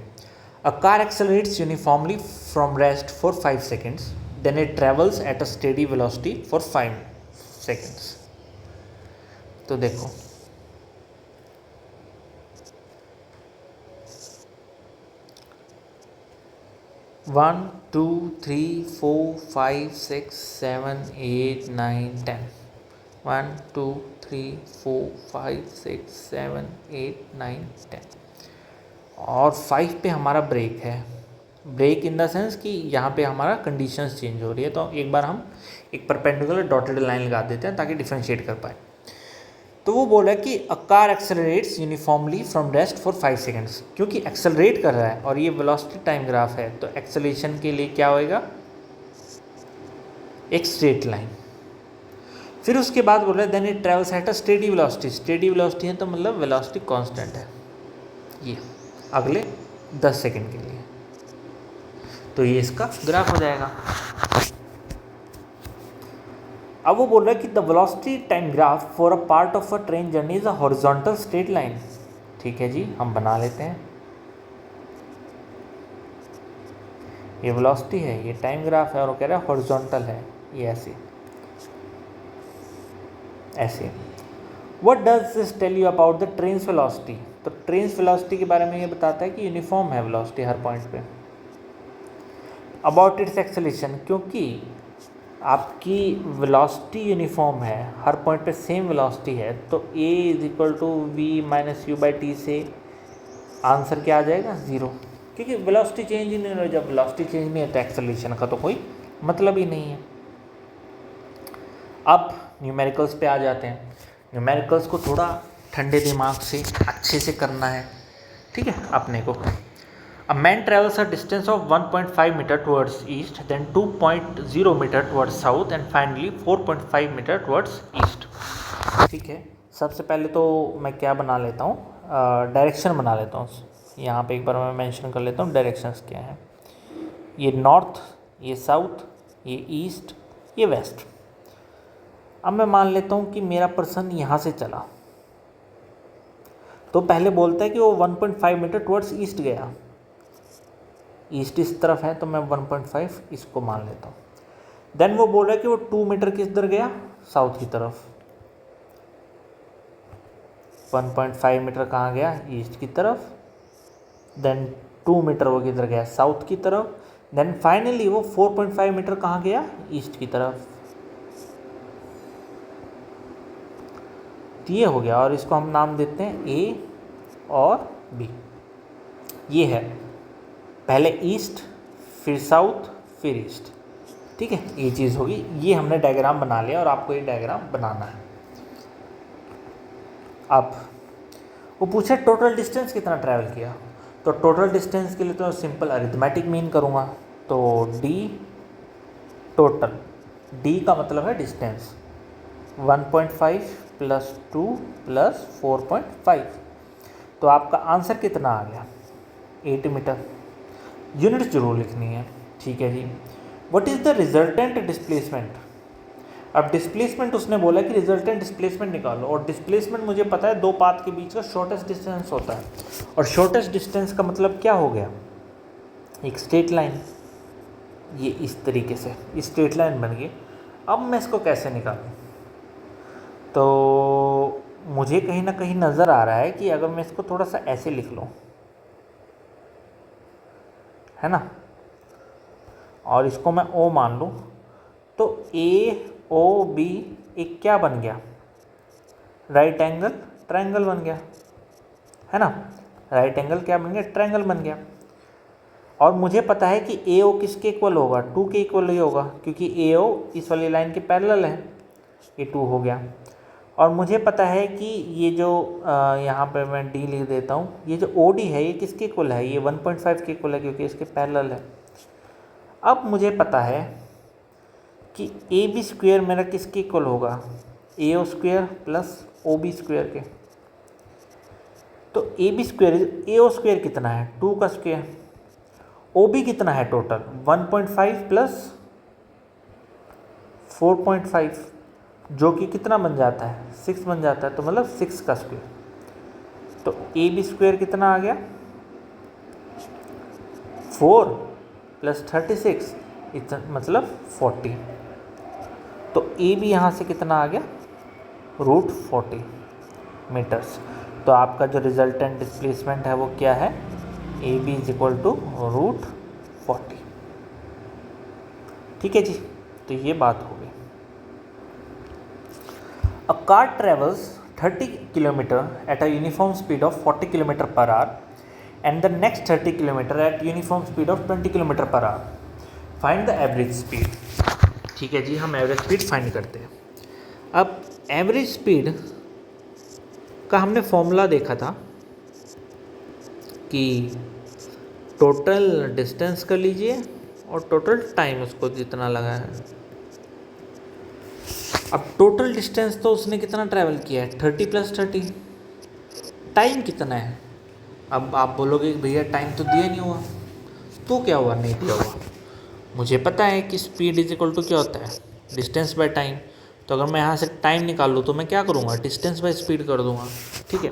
A car accelerates uniformly from rest for 5 seconds, then it travels at a steady velocity for 5 seconds। तो देखो, वन टू थ्री फोर 5 6 7 8 9 10, 1 2 3 4 5 6 7 8 9 10, और 5 पे हमारा ब्रेक है। ब्रेक इन द सेंस कि यहाँ पे हमारा कंडीशंस चेंज हो रही है। तो एक बार हम एक परपेंडिकुलर डॉटेड लाइन लगा देते हैं ताकि डिफरेंशिएट कर पाए। तो वो बोला कि अ car accelerates uniformly from rest for 5 seconds। क्योंकि एक्सेलरेट कर रहा है और ये वेलोसिटी टाइम ग्राफ है, तो एक्सेलरेशन के लिए क्या होएगा? एक स्ट्रेट लाइन। फिर उसके बाद बोल रहे हैं then it travels at a steady velocity. Steady velocity है तो मतलब वेलोसिटी कांस्टेंट है ये अगले 10 सेकंड के लिए। तो ये इसका ग्राफ हो जाएगा। अब वो बोल रहा है कि the velocity time graph for a part of a train journey is a horizontal straight line. ठीक है जी, हम बना लेते हैं। ये वेलोसिटी है, ये टाइम ग्राफ है, और वो कह रहा है हॉरिजॉन्टल है, ये ऐसे ऐसे। What does this tell you about the train's velocity? तो ट्रेन्स वेलोसिटी के बारे में ये बताता है कि यूनिफॉर्म है वेलोसिटी हर पॉइंट पे। अबाउट इट्स एक्सेलरेशन, क्योंकि आपकी वेलोसिटी यूनिफॉर्म है, हर पॉइंट पे सेम वेलोसिटी है, तो a is equal to v minus u by t से आंसर क्या आ जाएगा? 0। क्योंकि वेलोसिटी चेंज ही नहीं हो रही। जब वेलोसिटी चेंज नहीं है तो एक्सेलरेशन का तो कोई मतलब ही नहीं है। अब न्यूमेरिकल्स पे आ जाते हैं। न्यूमेरिकल्स को थोड़ा ठंडे दिमाग से अच्छे से करना है। ठीक है, अपने को A man travels a distance of 1.5 meter towards east, then 2.0 meter towards south, and finally 4.5 meter towards east। ठीक है, सबसे पहले तो मैं क्या बना लेता हूँ, डायरेक्शन बना लेता हूँ। यहाँ पे एक बार मैं मेंशन कर लेता हूँ डायरेक्शंस क्या हैं। ये नॉर्थ, ये साउथ, ये ईस्ट, ये वेस्ट। अब मैं मान लेता हूँ कि मेरा पर्सन यहाँ से चला, तो पहले बोलता है कि वो 1.5 मीटर टुवर्ड्स ईस्ट गया। ईस्ट इस तरफ है तो मैं 1.5 इसको मान लेता हूँ। देन वो बोल रहा है कि वो 2 मीटर किधर गया? साउथ की तरफ। 1.5 मीटर कहाँ गया? ईस्ट की तरफ। देन 2 मीटर वो किधर गया? साउथ की तरफ। देन फाइनली वो 4.5 मीटर कहाँ गया? ईस्ट की तरफ। ये हो गया, और इसको हम नाम देते हैं ए और बी। ये है पहले ईस्ट, फिर साउथ, फिर ईस्ट। ठीक है, ये चीज़ होगी। ये हमने डायग्राम बना लिया और आपको ये डायग्राम बनाना है। अब वो पूछे टोटल डिस्टेंस कितना ट्रैवल किया। तो टोटल डिस्टेंस के लिए तो सिंपल अरिथमेटिक मीन करूँगा। तो डी टोटल, डी का मतलब है डिस्टेंस, 1.5 प्लस 2 प्लस 4.5। तो आपका आंसर कितना आ गया? 8 मीटर। यूनिट जरूर लिखनी है। ठीक है जी। What is the resultant displacement? अब डिस्प्लेसमेंट उसने बोला कि रिजल्टेंट डिस्प्लेसमेंट निकालो, और डिस्प्लेसमेंट मुझे पता है दो पाथ के बीच का शॉर्टेस्ट डिस्टेंस होता है, और शॉर्टेस्ट डिस्टेंस का मतलब क्या हो गया? एक स्ट्रेट लाइन। ये इस तरीके से स्ट्रेट लाइन बन गई। अब मैं इसको कैसे निकालूं? तो मुझे कहीं ना कहीं नज़र आ रहा है कि अगर मैं इसको थोड़ा सा ऐसे लिख लूँ, है ना, और इसको मैं O मान लूँ, तो AOB एक क्या बन गया? राइट एंगल ट्रायंगल बन गया, है ना। राइट एंगल क्या बन गया? ट्रायंगल बन गया। और मुझे पता है कि AO किसके इक्वल होगा? 2 के इक्वल ही होगा, क्योंकि AO इस वाली लाइन के पैरेलल है। ये 2 हो गया। और मुझे पता है कि ये जो यहाँ पे मैं D लिख देता हूँ, ये जो OD है ये किसके इक्वल है? ये 1.5 के इक्वल है, क्योंकि इसके पैरेलल है। अब मुझे पता है कि ए बी स्क्वेयर मेरा किसके इक्वल होगा, A O square plus O B square के। तो A B square, A O square कितना है 2 का स्क्वेयर, ओ बी कितना है टोटल 1.5 प्लस 4.5 जो कि कितना बन जाता है 6 बन जाता है, तो मतलब 6 का स्क्वेयर। तो ए बी स्क्वेयर कितना आ गया 4 प्लस 36 इतना मतलब 40। तो ए बी यहाँ से कितना आ गया √40 मीटर्स। तो आपका जो रिजल्टेंट डिस्प्लेसमेंट है वो क्या है, A B is equal to √40। ठीक है जी, तो ये बात हो गई। A car travels 30 kilometre at a uniform speed of 40 kilometre per hour and the next 30 kilometre at uniform speed of 20 kilometre per hour, find the average speed. ठीक है जी, हम एवरेज स्पीड फाइंड करते हैं। अब एवरेज स्पीड का हमने फॉर्मूला देखा था कि टोटल डिस्टेंस कर लीजिए और टोटल टाइम उसको जितना लगा है। अब टोटल डिस्टेंस तो उसने कितना ट्रैवल किया है 30 प्लस 30, टाइम कितना है। अब आप बोलोगे भैया टाइम तो दिया नहीं हुआ, तो क्या हुआ नहीं दिया हुआ। मुझे पता है कि स्पीड इज इक्वल टू क्या होता है डिस्टेंस बाय टाइम। तो अगर मैं यहाँ से टाइम निकाल लूँ तो मैं क्या करूँगा डिस्टेंस बाय स्पीड कर दूँगा। ठीक है,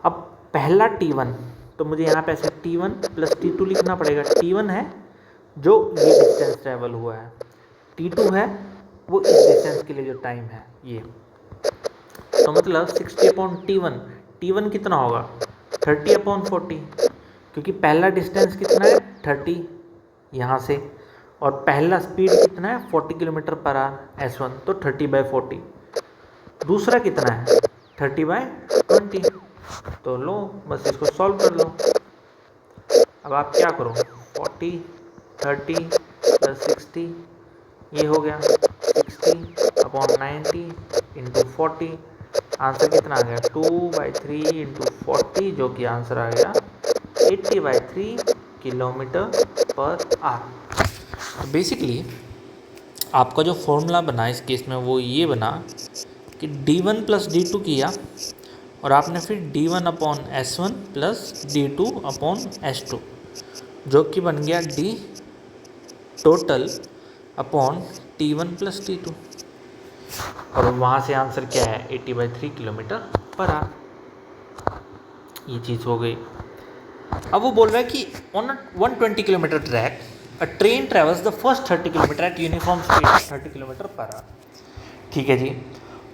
अब पहला T1, तो मुझे यहाँ पे ऐसे T1 प्लस T2 लिखना पड़ेगा। T1 है जो ये डिस्टेंस ट्रैवल हुआ है, T2 है वो इस डिस्टेंस के लिए जो टाइम है ये। तो मतलब 60/T1, T1 कितना होगा 30/40, क्योंकि पहला डिस्टेंस कितना है 30 यहाँ से, और पहला स्पीड कितना है 40 किलोमीटर पर आवर S1, तो 30/40। दूसरा कितना है 30/20, तो लो बस इसको सॉल्व कर लो। अब आप क्या करो 40 30 प्लस 60 ये हो गया 60/90 इंटू 40, आंसर कितना आ गया 2/3 इंटू 40, जो कि आंसर आ गया 80/3 किलोमीटर पर आवर। तो बेसिकली आपका जो फॉर्मूला बना इस केस में वो ये बना कि D1 प्लस D2 किया और आपने फिर D1/S1 प्लस D2/S2, जो कि बन गया D total upon T1 plus T2, और वहाँ से आंसर क्या है 80/3 किलोमीटर पर आवर। ये चीज़ हो गई। अब वो बोल रहा है कि on 120 kilometre track a train travels the first 30 kilometre at uniform speed 30 kilometre per hour. ठीक है जी,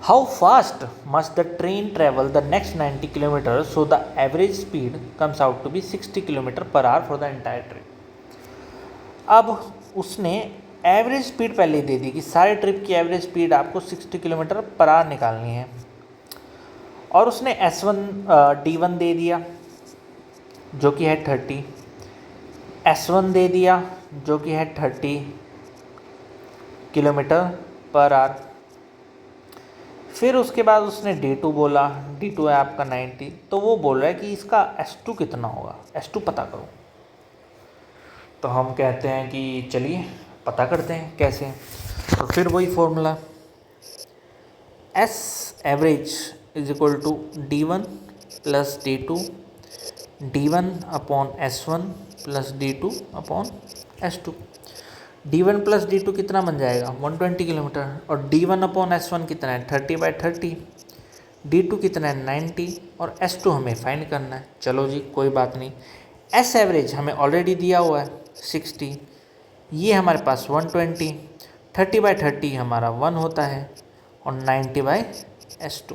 how fast must the train travel the next 90 kilometre so the average speed comes out to be 60 kilometre per hour for the entire trip. अब उसने एवरेज स्पीड पहले ही दे दी कि सारे ट्रिप की एवरेज स्पीड आपको 60 किलोमीटर पर आवर निकालनी है, और उसने D1 दे दिया जो कि है 30, S1 दे दिया जो कि है 30 किलोमीटर पर आवर। फिर उसके बाद उसने D2 बोला, D2 है आपका 90, तो वो बोल रहा है कि इसका S2 कितना होगा, S2 पता करो। तो हम कहते हैं कि चलिए पता करते हैं कैसे। तो फिर वही formula S average is equal to D1 plus D2, D1/S1 plus D2/S2। D1 plus D2 कितना बन जाएगा 120 किलोमीटर, और D1/S1 कितना है 30/30, D2 कितना है 90, और S2 हमें फाइंड करना है। चलो जी कोई बात नहीं, S एवरेज हमें ऑलरेडी दिया हुआ है 60, ये हमारे पास 120, 30/30 हमारा 1 होता है, और 90/S2।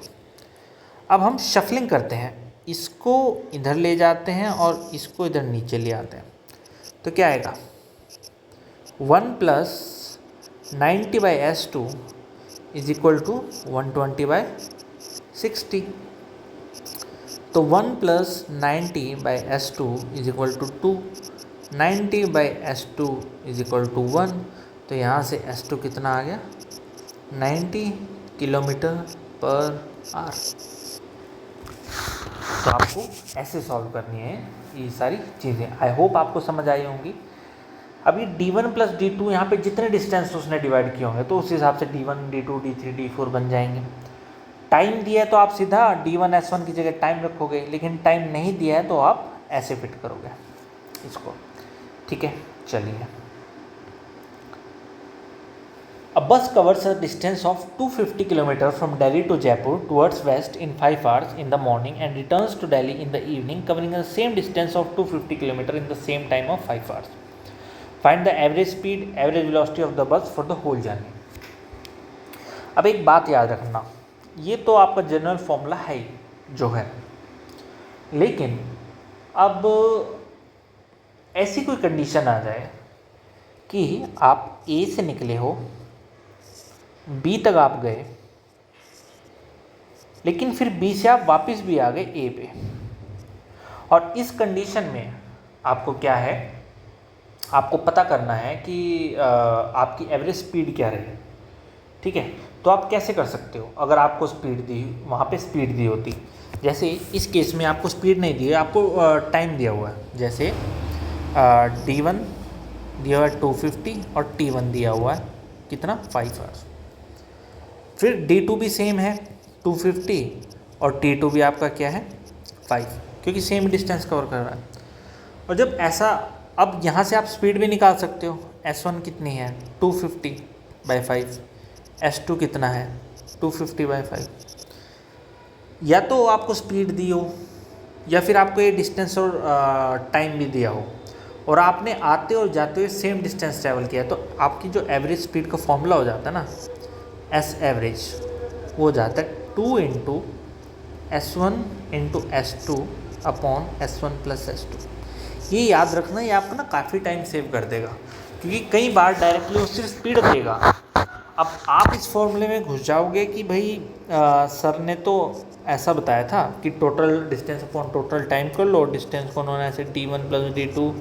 अब हम शफलिंग करते हैं, इसको इधर ले जाते हैं और इसको इधर नीचे ले आते हैं, तो क्या आएगा 1 plus 90/S2 is equal to 120/60। तो 1 plus 90/S2 is equal to 2, 90/S2 is equal to 1, तो यहाँ से S2 कितना आ गया 90 किलोमीटर पर आवर। तो आपको ऐसे सॉल्व करनी है ये सारी चीज़ें। आई होप आपको समझ आई होंगी। अभी d1 प्लस d2 यहाँ पे जितने डिस्टेंस उसने डिवाइड किए होंगे तो उस हिसाब से d1 d2 d3 d4 बन जाएंगे। टाइम दिया है तो आप सीधा d1 s1 की जगह टाइम रखोगे, लेकिन टाइम नहीं दिया है तो आप ऐसे फिट करोगे इसको। ठीक है, चलिए। A bus covers a distance of 250 km from Delhi to Jaipur towards west in 5 hours in the morning and returns to Delhi in the evening covering the same distance of 250 km in the same time of 5 hours. Find the average speed, average velocity of the bus for the whole journey. अब एक बात याद रखना, ये तो आपका जनरल फॉर्मूला है जो है, लेकिन अब ऐसी कोई कंडीशन आ जाए कि आप ए से निकले हो, बी तक आप गए, लेकिन फिर बी से आप वापस भी आ गए ए पे, और इस कंडीशन में आपको क्या है, आपको पता करना है कि आपकी एवरेज स्पीड क्या रही। ठीक है, तो आप कैसे कर सकते हो, अगर आपको स्पीड दी, वहाँ पे स्पीड दी होती, जैसे इस केस में आपको स्पीड नहीं दी है, आपको टाइम दिया हुआ है, जैसे d1 दिया हुआ है 250 और t1 दिया हुआ है कितना 5 आवर्स। फिर d2 भी सेम है 250 और t2 भी आपका क्या है 5, क्योंकि सेम डिस्टेंस कवर कर रहा है। और जब ऐसा, अब यहाँ से आप स्पीड भी निकाल सकते हो, s1 कितनी है 250/5, s2 कितना है 250/5। या तो आपको स्पीड दी हो या फिर आपको ये डिस्टेंस और टाइम भी दिया हो और आपने आते और जाते हुए सेम डिस्टेंस ट्रैवल किया, तो आपकी जो एवरेज स्पीड का फॉर्मूला हो जाता है ना, एस एवरेज, वो हो जाता है 2 × s1 × s2 upon s1 + s2। ये याद रखना, ये आपको ना काफ़ी टाइम सेव कर देगा, क्योंकि कई बार डायरेक्टली वो सिर्फ स्पीड देगा। अब आप इस फॉर्मूले में घुस जाओगे कि भाई सर ने तो ऐसा बताया था कि total distance upon total time कर लो, डिस्टेंस को उन्होंने ऐसे d1 + d2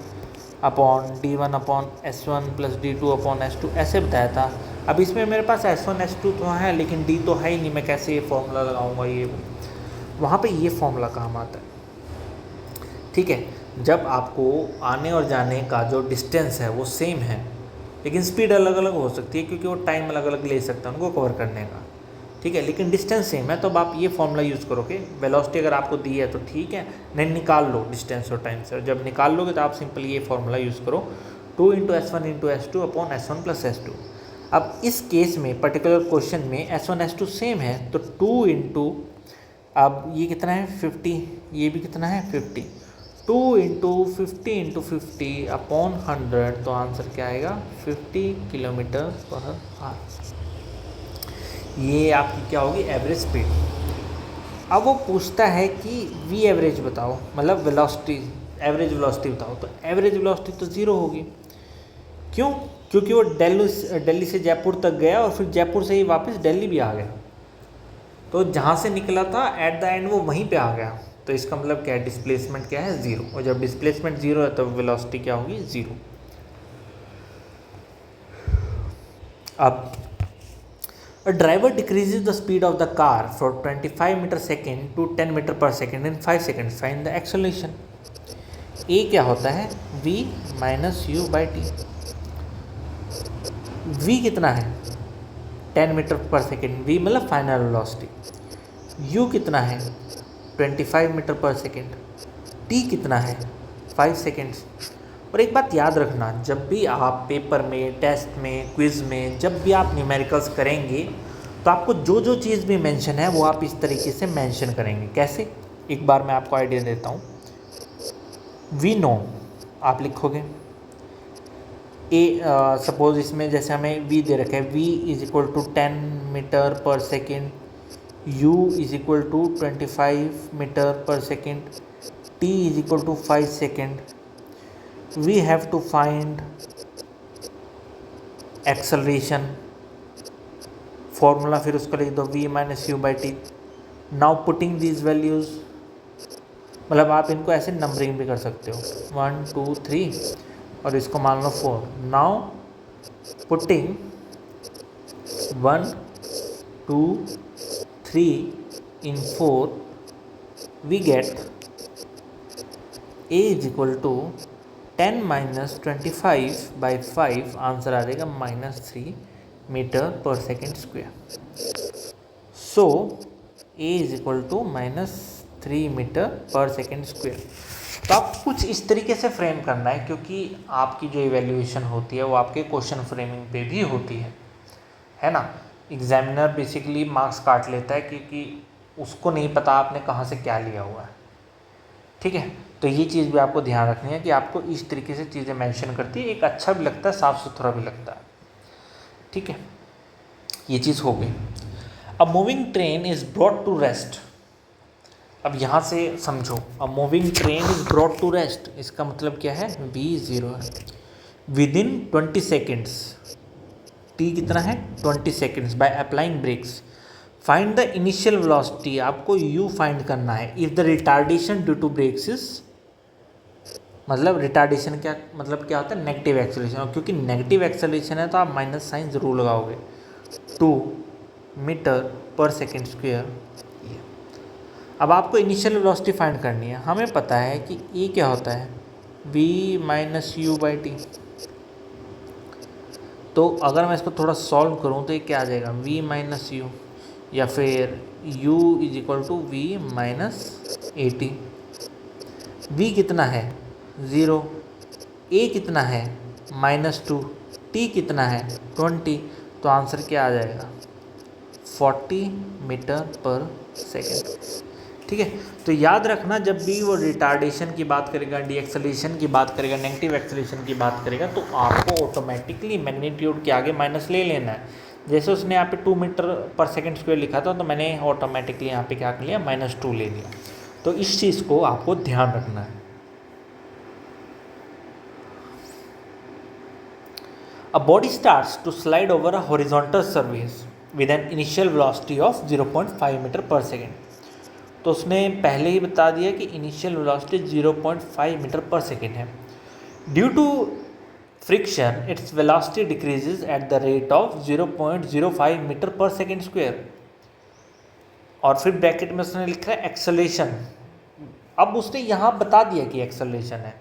upon d1 upon s1 + d2 upon s2 ऐसे बताया था। अब इसमें मेरे पास s1 s2 तो है, लेकिन d तो है ही नहीं, मैं कैसे ये फॉर्मूला लगाऊंगा, ये वहाँ पे ये फॉर्मूला काम आता है। ठीक है, जब आपको आने और जाने का जो डिस्टेंस है वो सेम है, लेकिन स्पीड अलग अलग हो सकती है क्योंकि वो टाइम अलग अलग ले सकता है उनको कवर करने का। ठीक है, लेकिन डिस्टेंस सेम है, तो अब आप ये फॉर्मूला यूज़ करोगे। वेलोसिटी अगर आपको दी है तो ठीक है, नहीं निकाल लो डिस्टेंस और टाइम से, और जब निकाल लोगे तो आप सिंपली ये फॉर्मूला यूज़ करो 2 × s1 × s2 upon s1 + s2। अब इस केस में पर्टिकुलर क्वेश्चन में s1 s2 सेम है, तो 2 × अब ये कितना है 50, ये भी कितना है 50, 2 × 50 × 50 अपॉन 100, तो आंसर क्या आएगा 50 km/h। ये आपकी क्या होगी एवरेज स्पीड। अब वो पूछता है कि वी एवरेज बताओ, मतलब वेलोसिटी, एवरेज वेलोसिटी बताओ, तो एवरेज वेलोसिटी तो ज़ीरो होगी। क्यों? क्योंकि वो दिल्ली से जयपुर तक गया और फिर जयपुर से ही वापस दिल्ली भी आ गया, तो जहाँ से निकला था एट द एंड वो वहीं पे आ गया, तो इसका मतलब क्या है, डिस्प्लेसमेंट क्या है 0, और जब डिस्प्लेसमेंट 0 है तो वेलोसिटी क्या होगी 0। अब A driver decreases the speed of the car from 25 m/s to 10 m/s in 5 seconds. Find the acceleration. A क्या होता है v - u/t। v कितना है 10 m/s, v मतलब फाइनल वेलोसिटी। u कितना है 25 m/s, t कितना है 5 सेकेंड्स। और एक बात याद रखना, जब भी आप पेपर में, टेस्ट में, क्विज़ में, जब भी आप न्यूमेरिकल्स करेंगे तो आपको जो जो चीज़ भी मेंशन है वो आप इस तरीके से मेंशन करेंगे। कैसे, एक बार मैं आपको आइडिया देता हूँ। वी नो आप लिखोगे सपोज इसमें जैसे हमें v दे रखा है, v = 10 m/s, u = 25 m/s, t = 5 seconds। we have to find acceleration, formula फिर उसका लिख दो v - u/t। Now putting these values, मतलब आप इनको ऐसे नंबरिंग भी कर सकते हो 1 2 3 और इसको मान लो 4। Now putting 1 2 3 in 4 we get a = 10 minus 25/5 answer आ जाएगा -3 metre per second square. So a is equal to -3 metre per second square. तो आप कुछ इस तरीके से फ्रेम करना है, क्योंकि आपकी जो इवैल्यूएशन होती है वो आपके क्वेश्चन फ्रेमिंग पे भी होती है ना। एग्जामिनर बेसिकली मार्क्स काट लेता है क्योंकि उसको नहीं पता आपने कहाँ से क्या लिया हुआ है, ठीक है। तो ये चीज़ भी आपको ध्यान रखनी है कि आपको इस तरीके से चीज़ें मेंशन करती है, एक अच्छा भी लगता है, साफ़ सुथरा भी लगता है, ठीक है। ये चीज़ हो गई। अब moving train is brought to rest. अब यहाँ से समझो, अब moving train is brought to rest, इसका मतलब क्या है, v0 है विदिन 20 सेकेंड्स। t कितना है, 20 seconds by applying brakes. Find the initial velocity, आपको u फाइंड करना है if the retardation due to brakes is, मतलब रिटार्डेशन क्या मतलब क्या होता है, नेगेटिव एक्सेलरेशन। और क्योंकि नेगेटिव एक्सेलरेशन है तो आप माइनस साइन ज़रूर लगाओगे। 2 मीटर पर सेकेंड स्क्वायर। अब आपको इनिशियल वेलोसिटी फाइंड करनी है। हमें पता है कि e क्या होता है, v minus u by T. तो अगर मैं इसको थोड़ा सॉल्व करूँ तो ये क्या आ जाएगा, v माइनस यू, या फिर u is equal to v minus a t. v कितना है 0, a कितना है -2, t कितना है 20। तो आंसर क्या आ जाएगा 40 मीटर पर सेकेंड, ठीक है। तो याद रखना, जब भी वो रिटार्डेशन की बात करेगा, डीएक्सेलरेशन की बात करेगा, नेगेटिव एक्सेलरेशन की बात करेगा, तो आपको ऑटोमेटिकली मैग्नीट्यूड के आगे माइनस ले लेना है। जैसे उसने यहाँ पे 2 मीटर पर सेकेंड स्क्वायर लिखा था, तो मैंने ऑटोमेटिकली यहाँ पे क्या कर लिया, -2 ले लिया। तो इस चीज़ को आपको ध्यान रखना है। A body starts to slide over a horizontal surface with an initial velocity of 0.5 metre per second. तो उसने पहले ही बता दिया कि initial velocity 0.5 metre per second है। Due to friction its velocity decreases at the rate of 0.05 metre per second square. और फिर ब्रैकेट में उसने लिखा है एक्सेलरेशन। अब उसने यहाँ बता दिया कि एक्सेलरेशन है,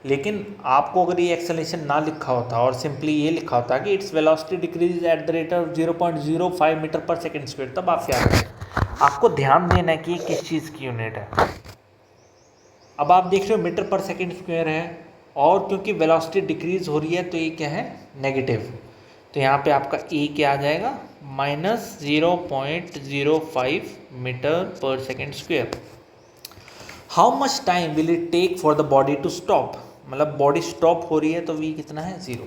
लेकिन आपको अगर ये एक्सेलरेशन ना लिखा होता और सिंपली ये लिखा होता कि its velocity decrease at the rate of 0.05 metre per second square, तब आप क्या करें, आपको ध्यान देना है कि किस चीज़ की यूनिट है। अब आप देख रहे हो मीटर पर सेकेंड स्क्वायर है, और क्योंकि वेलोसिटी डिक्रीज हो रही है तो ये क्या है, नेगेटिव। तो यहाँ पे आपका ए क्या आ जाएगा, -0.05 metre per second square. How much time will it take for the body to stop, मतलब बॉडी स्टॉप हो रही है तो v कितना है 0।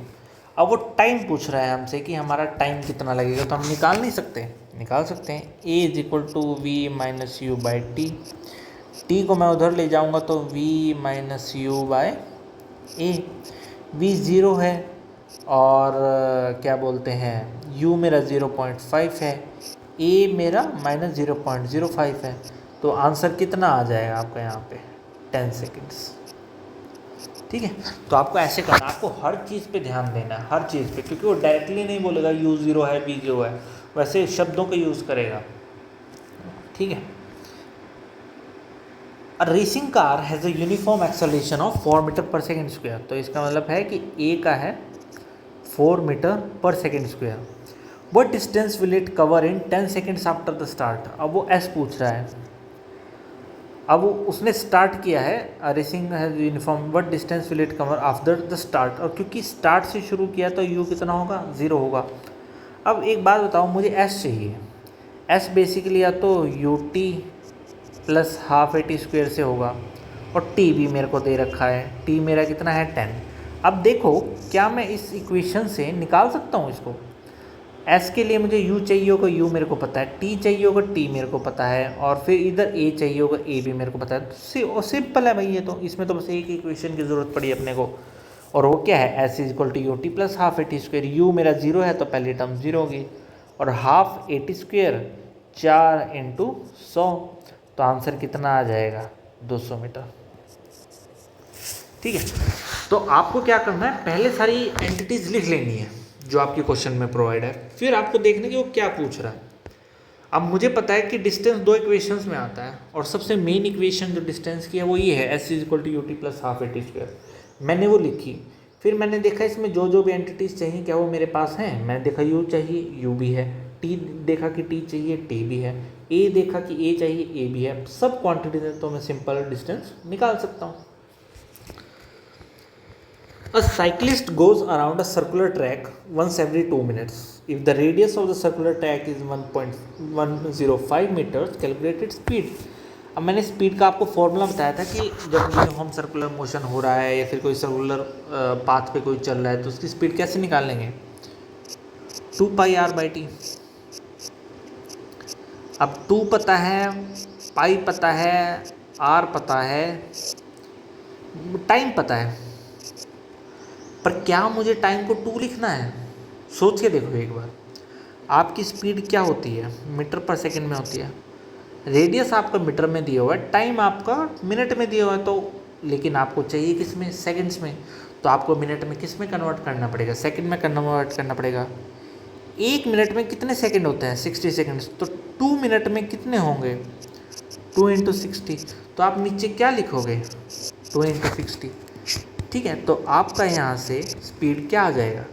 अब वो टाइम पूछ रहा है हमसे कि हमारा टाइम कितना लगेगा, तो हम निकाल नहीं सकते, निकाल सकते हैं। a is equal to v minus u by t. T को मैं उधर ले जाऊंगा तो v minus u by a. v 0 है और क्या बोलते हैं u मेरा 0.5 है, a मेरा -0.05 है। तो आंसर कितना आ जाएगा आपका यहाँ पे 10 सेकेंड्स, ठीक है। तो आपको ऐसे करना, आपको हर चीज़ पे ध्यान देना है, हर चीज़ पे, क्योंकि वो डायरेक्टली नहीं बोलेगा u0 है v0 है, वैसे शब्दों का यूज़ करेगा, ठीक है। A racing car has a uniform acceleration of 4 metre per second square. तो इसका मतलब है कि a का है 4 metre per second square. What distance will it cover in 10 seconds after the start. अब वो s पूछ रहा है, अब उसने स्टार्ट किया है, racing has uniform, what distance will it cover after the start. और क्योंकि स्टार्ट से शुरू किया तो u कितना होगा 0 होगा। अब एक बात बताओ, मुझे s चाहिए। s बेसिकली या तो ut plus half AT square से होगा, और t भी मेरे को दे रखा है, t मेरा कितना है 10। अब देखो क्या मैं इस इक्वेशन से निकाल सकता हूँ इसको। s के लिए मुझे u चाहिए होगा, u मेरे को पता है, t चाहिए होगा, t मेरे को पता है, और फिर इधर a चाहिए होगा, a भी मेरे को पता है। तो सिंपल है भाई, ये तो इसमें तो बस एक इक्वेशन की ज़रूरत पड़ी अपने को, और वो क्या है, s is equal to u t plus half AT square. u मेरा 0 है तो पहली टर्म 0 होगी, और हाफ AT स्क्वायर 4 × 100, तो आंसर कितना आ जाएगा 200 मीटर, ठीक है। तो आपको क्या करना है, पहले सारी एंटिटीज़ लिख लेनी है जो आपके क्वेश्चन में प्रोवाइड है, फिर आपको देखना कि वो क्या पूछ रहा है। अब मुझे पता है कि डिस्टेंस 2 इक्वेशंस में आता है, और सबसे मेन इक्वेशन जो डिस्टेंस की है वो ये है, s is equal to u t plus half AT square. मैंने वो लिखी, फिर मैंने देखा इसमें जो जो भी एंटिटीज़ चाहिए क्या वो मेरे पास हैं। मैंने देखा यू चाहिए, यू भी है, टी देखा कि टी चाहिए, टी भी है, ए देखा कि ए चाहिए, ए भी है, सब क्वांटिटीज हैं, तो मैं सिंपल डिस्टेंस निकाल सकता हूँ। A cyclist goes around a circular track once every 2 minutes. If the radius of the circular track is 1.105 meters, calculate its speed. अब मैंने स्पीड का आपको फॉर्मूला बताया था कि जब यूनिफॉर्म सर्कुलर मोशन हो रहा है या फिर कोई सर्कुलर पाथ पे कोई चल रहा है तो उसकी स्पीड कैसे निकाल लेंगे, 2πr/t। अब 2 पता है, पाई पता है, r पता है, टाइम पता है, पर क्या मुझे टाइम को 2 लिखना है? सोच के देखो एक बार, आपकी स्पीड क्या होती है, मीटर पर सेकंड में होती है, रेडियस आपका मीटर में दिया हुआ है, टाइम आपका मिनट में दिया हुआ है, तो लेकिन आपको चाहिए किस में, सेकंड्स में, तो आपको मिनट में किस में कन्वर्ट करना पड़ेगा, सेकंड में कन्वर्ट करना पड़ेगा। 1 मिनट में कितने सेकंड होते हैं, 60 सेकंड्स, तो 2 मिनट में कितने होंगे, 2 × 60, तो आप नीचे क्या लिखोगे, 2 × 60, ठीक है। तो आपका यहाँ से स्पीड क्या आ जाएगा,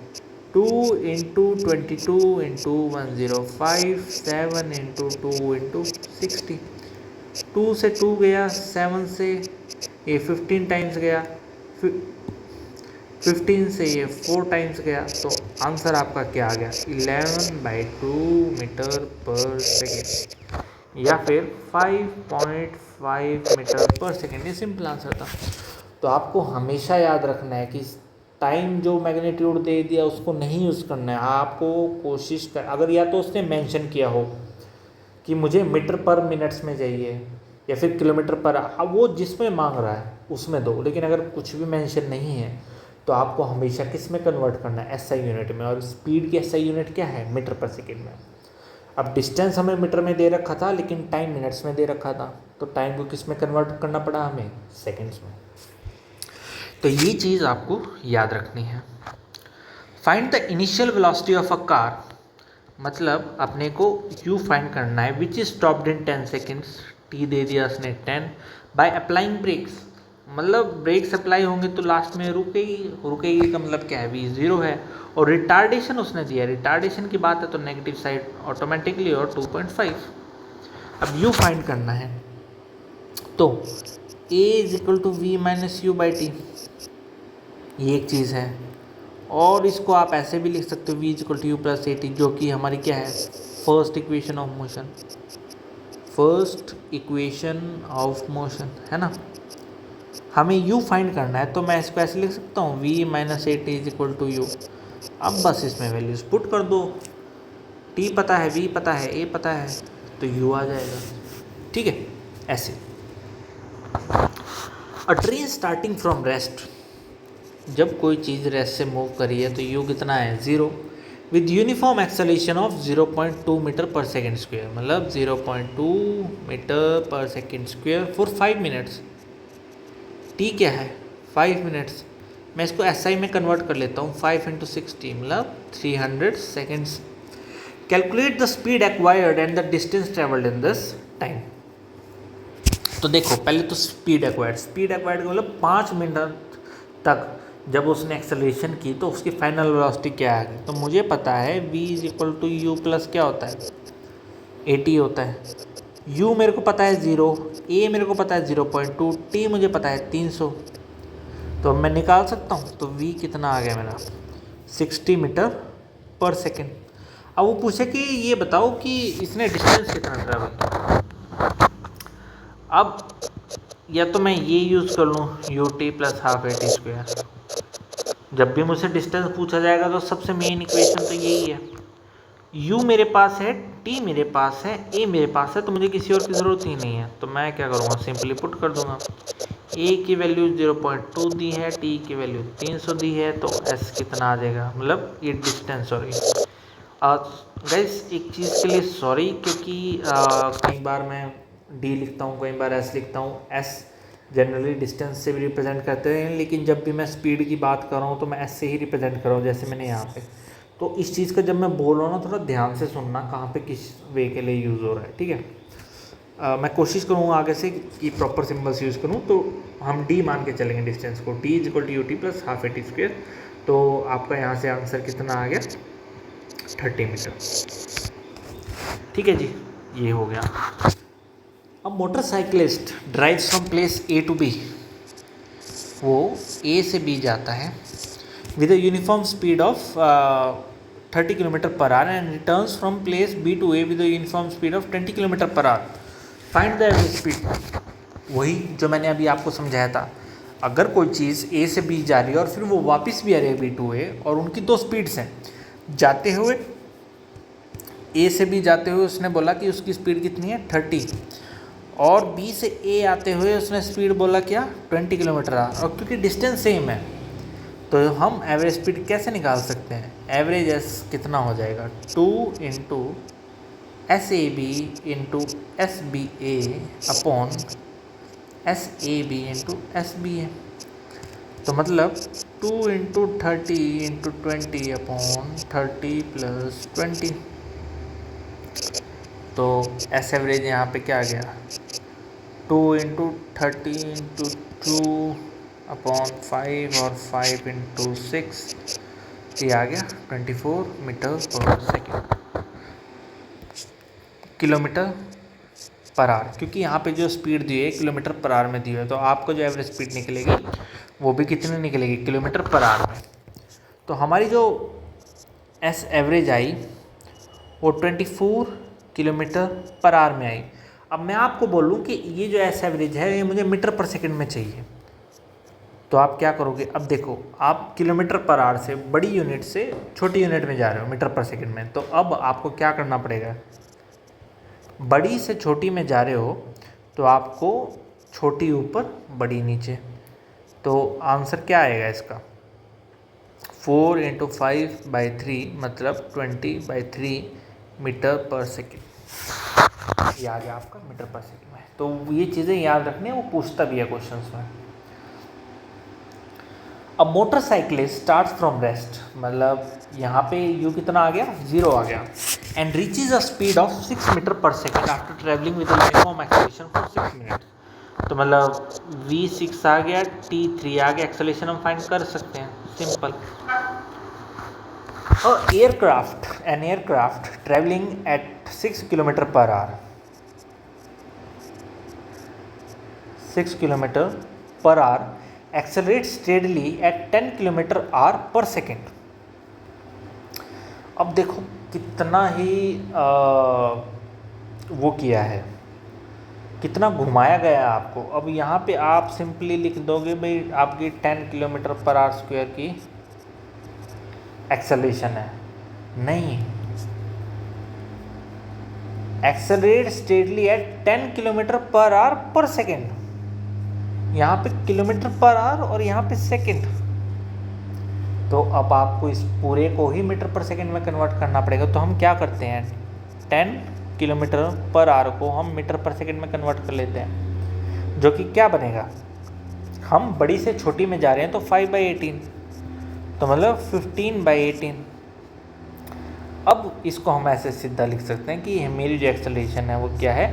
2 × 22 × 105, 7 × 2 × 60, 2 से 2 गया, 7 से ये 15 टाइम्स गया, 15 से ये 4 टाइम्स गया, तो आंसर आपका क्या आ गया, 11/2 मीटर पर सेकेंड या फिर 5.5 मीटर पर सेकेंड। ये सिंपल आंसर था। तो आपको हमेशा याद रखना है कि टाइम जो मैग्नीट्यूड दे दिया उसको नहीं यूज़ करना है, आपको कोशिश कर, अगर या तो उसने मेंशन किया हो कि मुझे मीटर पर मिनट्स में चाहिए या फिर किलोमीटर पर, अब वो जिसमें मांग रहा है उसमें दो, लेकिन अगर कुछ भी मेंशन नहीं है तो आपको हमेशा किस में कन्वर्ट करना है, एसआई यूनिट में, और स्पीड की एसआई यूनिट क्या है, मीटर पर सेकेंड में। अब डिस्टेंस हमें मीटर में दे रखा था लेकिन टाइम मिनट्स में दे रखा था, तो टाइम को किस में कन्वर्ट करना पड़ा हमें, सेकेंड्स में। तो ये चीज़ आपको याद रखनी है। Find the initial velocity of a car, मतलब अपने को यू फाइंड करना है, which is stopped in 10 seconds, t दे दिया उसने 10, बाय अप्लाइंग ब्रेक्स, मतलब ब्रेक्स अप्लाई होंगे तो लास्ट में रुकेगी, रुकेगी का मतलब क्या है, वी 0 है, और रिटार्डेशन उसने दिया, रिटार्डेशन की बात है तो नेगेटिव साइड ऑटोमेटिकली, और 2.5। अब यू फाइंड करना है, तो a = v - u/t, ये एक चीज़ है, और इसको आप ऐसे भी लिख सकते हो v = u + at, जो कि हमारी क्या है, first equation of motion, first equation of motion है ना। हमें u फाइंड करना है तो मैं इसको ऐसे लिख सकता हूँ v - at = u। अब बस इसमें वैल्यूज पुट कर दो, t पता है, v पता है, a पता है, तो u आ जाएगा, ठीक है। ऐसे अ ट्रेन स्टार्टिंग फ्रॉम रेस्ट, जब कोई चीज़ रेस्ट से मूव करी है तो u कितना है, 0, with uniform acceleration of 0.2 metre per second square, मतलब 0.2 metre per second square for 5 minutes. T क्या है, 5 मिनट्स, मैं इसको एसआई में कन्वर्ट कर लेता हूँ, 5 × 60 मतलब 300 seconds. Calculate the speed acquired and the distance travelled in this time. तो देखो पहले तो स्पीड एक्वायर्ड का मतलब 5 मिनट तक जब उसने एक्सेलरेशन की तो उसकी फाइनल वेलोसिटी क्या है, तो मुझे पता है v = u + क्या होता है, 80 होता है, u मेरे को पता है 0, a मेरे को पता है 0.2, t मुझे पता है 300, तो अब मैं निकाल सकता हूँ, तो v कितना आ गया मेरा, 60 मीटर पर सेकेंड। अब वो पूछे कि ये बताओ कि इसने डिस्टेंस कितना ट्रैवल किया। अब या तो मैं ये यूज़ कर लूँ ut + ½ at², जब भी मुझसे डिस्टेंस पूछा जाएगा तो सबसे मेन इक्वेशन तो यही है, u मेरे पास है, t मेरे पास है, a मेरे पास है, तो मुझे किसी और की ज़रूरत ही नहीं है, तो मैं क्या करूँगा, सिंपली पुट कर दूंगा। a की वैल्यू 0.2 दी है, t की वैल्यू 300 दी है, तो s कितना आ जाएगा, मतलब ये डिस्टेंस, सॉरी गाइस एक चीज़ के लिए सॉरी, क्योंकि कई बार मैं d लिखता हूँ, कई बार s लिखता हूँ, s जनरली डिस्टेंस से भी रिप्रेजेंट करते हैं, लेकिन जब भी मैं स्पीड की बात कर रहा हूँ तो मैं s से ही रिप्रेजेंट कर रहा हूँ, जैसे मैंने यहाँ पे। तो इस चीज़ का जब मैं बोल रहा हूँ ना, थोड़ा ध्यान से सुनना कहाँ पे किस वे के लिए यूज़ हो रहा है, ठीक है। मैं कोशिश करूँगा आगे से कि प्रॉपर सिंबल्स यूज़ करूँ, तो हम d मान के चलेंगे डिस्टेंस को, t equal to ut plus half AT square. तो आपका यहाँ से आंसर कितना आ गया, 30 मीटर। ठीक है जी, ये हो गया। अब motorcyclist drives from place A to B, वो A से B जाता है with a uniform speed of 30 kilometre per hour and returns from place B to A with a uniform speed of 20 kilometre per hour. Find the average speed. वही जो मैंने अभी आपको समझाया था, अगर कोई चीज़ A से B जा रही है और फिर वो वापस भी आ रही है B टू A, और उनकी दो स्पीड्स हैं, जाते हुए A से B जाते हुए उसने बोला कि उसकी स्पीड कितनी है 30, और B से A आते हुए उसने स्पीड बोला क्या 20 किलोमीटर आवर, और क्योंकि डिस्टेंस सेम है तो हम एवरेज स्पीड कैसे निकाल सकते हैं। एवरेज एस कितना हो जाएगा, 2 into SAB into SBA upon SAB into SBA। तो मतलब 2 इंटू 30 इंटू 20 अपॉन 30 प्लस 20। तो एस एवरेज यहाँ पे क्या आ गया, 2 इंटू 30 इंटू 2 अपॉन 5 और 5 इंटू 6, ये आ गया 24 metre per second, kilometre per our. क्योंकि यहाँ पे जो स्पीड दी है किलोमीटर पर आवर में दी है, तो आपको जो एवरेज स्पीड निकलेगी वो भी कितनी निकलेगी, किलोमीटर पर आवर में। तो हमारी जो एस एवरेज आई वो 24 किलोमीटर पर आवर में आई। अब मैं आपको बोलूँ कि ये जो एस एवरेज है ये मुझे मीटर पर सेकंड में चाहिए, तो आप क्या करोगे। अब देखो, आप किलोमीटर पर आवर से बड़ी यूनिट से छोटी यूनिट में जा रहे हो मीटर पर सेकंड में, तो अब आपको क्या करना पड़ेगा, बड़ी से छोटी में जा रहे हो तो आपको छोटी ऊपर बड़ी नीचे। तो आंसर क्या आएगा इसका, 4 इंटू 5/3 मतलब 20/3 मीटर पर सेकेंड। ये आ गया आपका मीटर पर सेकेंड में। तो ये चीज़ें याद रखनी है, वो पूछता भी है क्वेश्चंस में। अब मोटरसाइकिलिस्ट स्टार्ट फ्रॉम रेस्ट, मतलब यहाँ पे u कितना आ गया, 0 आ गया, and reaches a speed of 6 metre per second after travelling with uniform acceleration for 6 minute. तो मतलब v6 आ गया, t3 आ गया, एक्सेलरेशन हम फाइंड कर सकते हैं, simple. An aircraft travelling at 6 kilometre per hour, 6 kilometre per hour accelerate steadily at 10 kilometre hour per second. अब देखो कितना ही वो किया है, कितना घुमाया गया है आपको। अब यहाँ पे आप सिंपली लिख दोगे भाई आपकी 10 किलोमीटर पर आवर स्क्वायर की एक्सेलरेशन है, नहीं, accelerate steadily at 10 kilometre per hour per second. यहाँ पे किलोमीटर पर आवर और यहाँ पे सेकेंड, तो अब आपको इस पूरे को ही मीटर पर सेकेंड में कन्वर्ट करना पड़ेगा। तो हम क्या करते हैं, 10 किलोमीटर पर आवर को हम मीटर पर सेकेंड में कन्वर्ट कर लेते हैं, जो कि क्या बनेगा, हम बड़ी से छोटी में जा रहे हैं तो 5/18, तो मतलब 15/18। अब इसको हम ऐसे सीधा लिख सकते हैं कि मेरी जो एक्सेलरेशन है वो क्या है,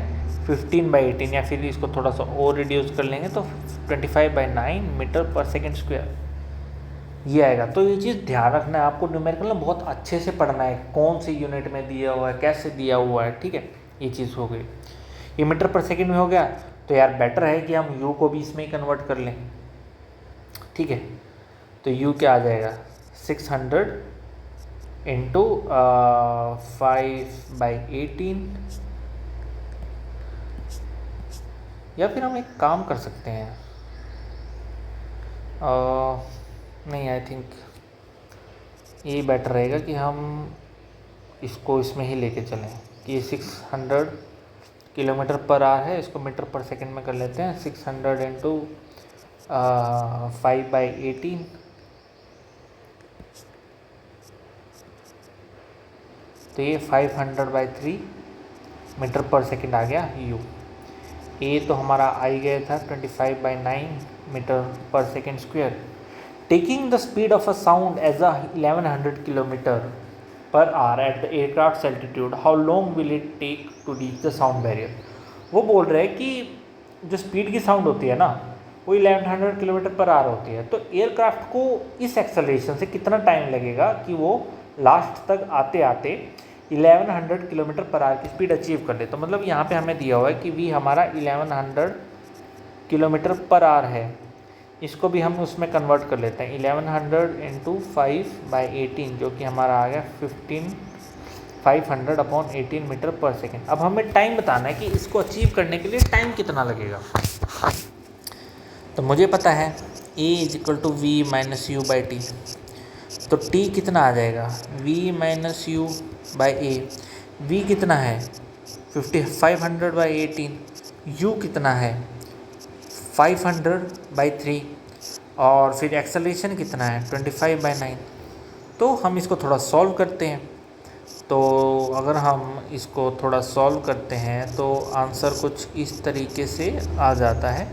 15/18, या फिर इसको थोड़ा सा और रिड्यूस कर लेंगे तो 25/9 मीटर पर सेकेंड स्क्वायर, ये आएगा। तो ये चीज़ ध्यान रखना है आपको, न्यूमेरिकल में बहुत अच्छे से पढ़ना है, कौन सी यूनिट में दिया हुआ है, कैसे दिया हुआ है, ठीक है। ये चीज़ हो गई, ये मीटर पर सेकेंड में हो गया, तो यार बेटर है कि हम यू को भी इसमें ही कन्वर्ट कर लें, ठीक है। तो यू क्या आ जाएगा, 600 इंटू 5/18, या फिर हम एक काम कर सकते हैं, नहीं, आई थिंक ये बेटर रहेगा कि हम इसको इसमें ही लेके चलें कि ये 600 किलोमीटर पर आवर है, इसको मीटर पर सेकंड में कर लेते हैं। 600 इंटू 5/18, तो ये 500/3 मीटर पर सेकंड आ गया यू। ए तो हमारा आई गया था 25/9 metre per second square. Taking the speed of a sound as a 1100 kilometre per hour at the aircraft altitude, how long will it take to reach the sound barrier. वो बोल रहे हैं कि जो स्पीड की साउंड होती है ना वो 1100 किलोमीटर पर आवर होती है, तो एयरक्राफ्ट को इस एक्सेलरेशन से कितना टाइम लगेगा कि वो लास्ट तक आते आते 1100 किलोमीटर पर आवर की स्पीड अचीव कर ले। तो मतलब यहाँ पे हमें दिया हुआ है कि वी हमारा 1100 किलोमीटर पर आवर है, इसको भी हम उसमें कन्वर्ट कर लेते हैं 1100 इंटू 5/18 जो कि हमारा आ गया 500/18 मीटर पर सेकेंड। अब हमें टाइम बताना है कि इसको अचीव करने के लिए टाइम कितना लगेगा। तो मुझे पता है a = v - u/t, तो t कितना आ जाएगा v - u/a। v कितना है 500/18, u कितना है 500/3 और फिर एक्सेलरेशन कितना है 25/9। तो हम इसको थोड़ा सॉल्व करते हैं। तो अगर हम इसको थोड़ा सॉल्व करते हैं तो आंसर कुछ इस तरीके से आ जाता है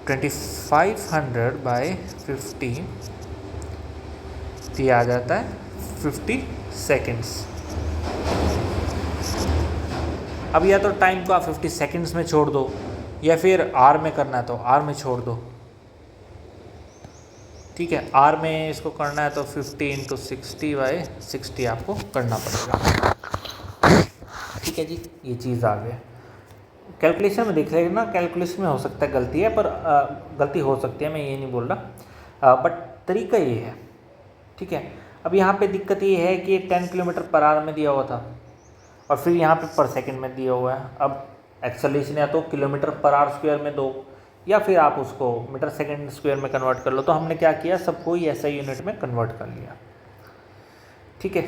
2500/50, ये आ जाता है 50 सेकेंड्स। अब या तो टाइम को आप 50 सेकेंड्स में छोड़ दो या फिर आर में करना है तो आर में छोड़ दो। ठीक है, आर में इसको करना है तो 50 × 60/60 आपको करना पड़ेगा। ठीक है जी, ये चीज़ आ गई। कैलकुलेशन में देख लेंगे ना, कैलकुलेशन में हो सकता है गलती है, पर गलती हो सकती है, मैं ये नहीं बोल रहा, बट तरीका ये है। ठीक है, अब यहाँ पे दिक्कत ये है कि 10 किलोमीटर पर आवर में दिया हुआ था और फिर यहाँ पे पर सेकंड में दिया हुआ है। अब एक्सेलरेशन या तो किलोमीटर पर आवर स्क्वायर में दो या फिर आप उसको मीटर सेकंड स्क्वायर में कन्वर्ट कर लो। तो हमने क्या किया, सबको ही ऐसा यूनिट में कन्वर्ट कर लिया। ठीक है,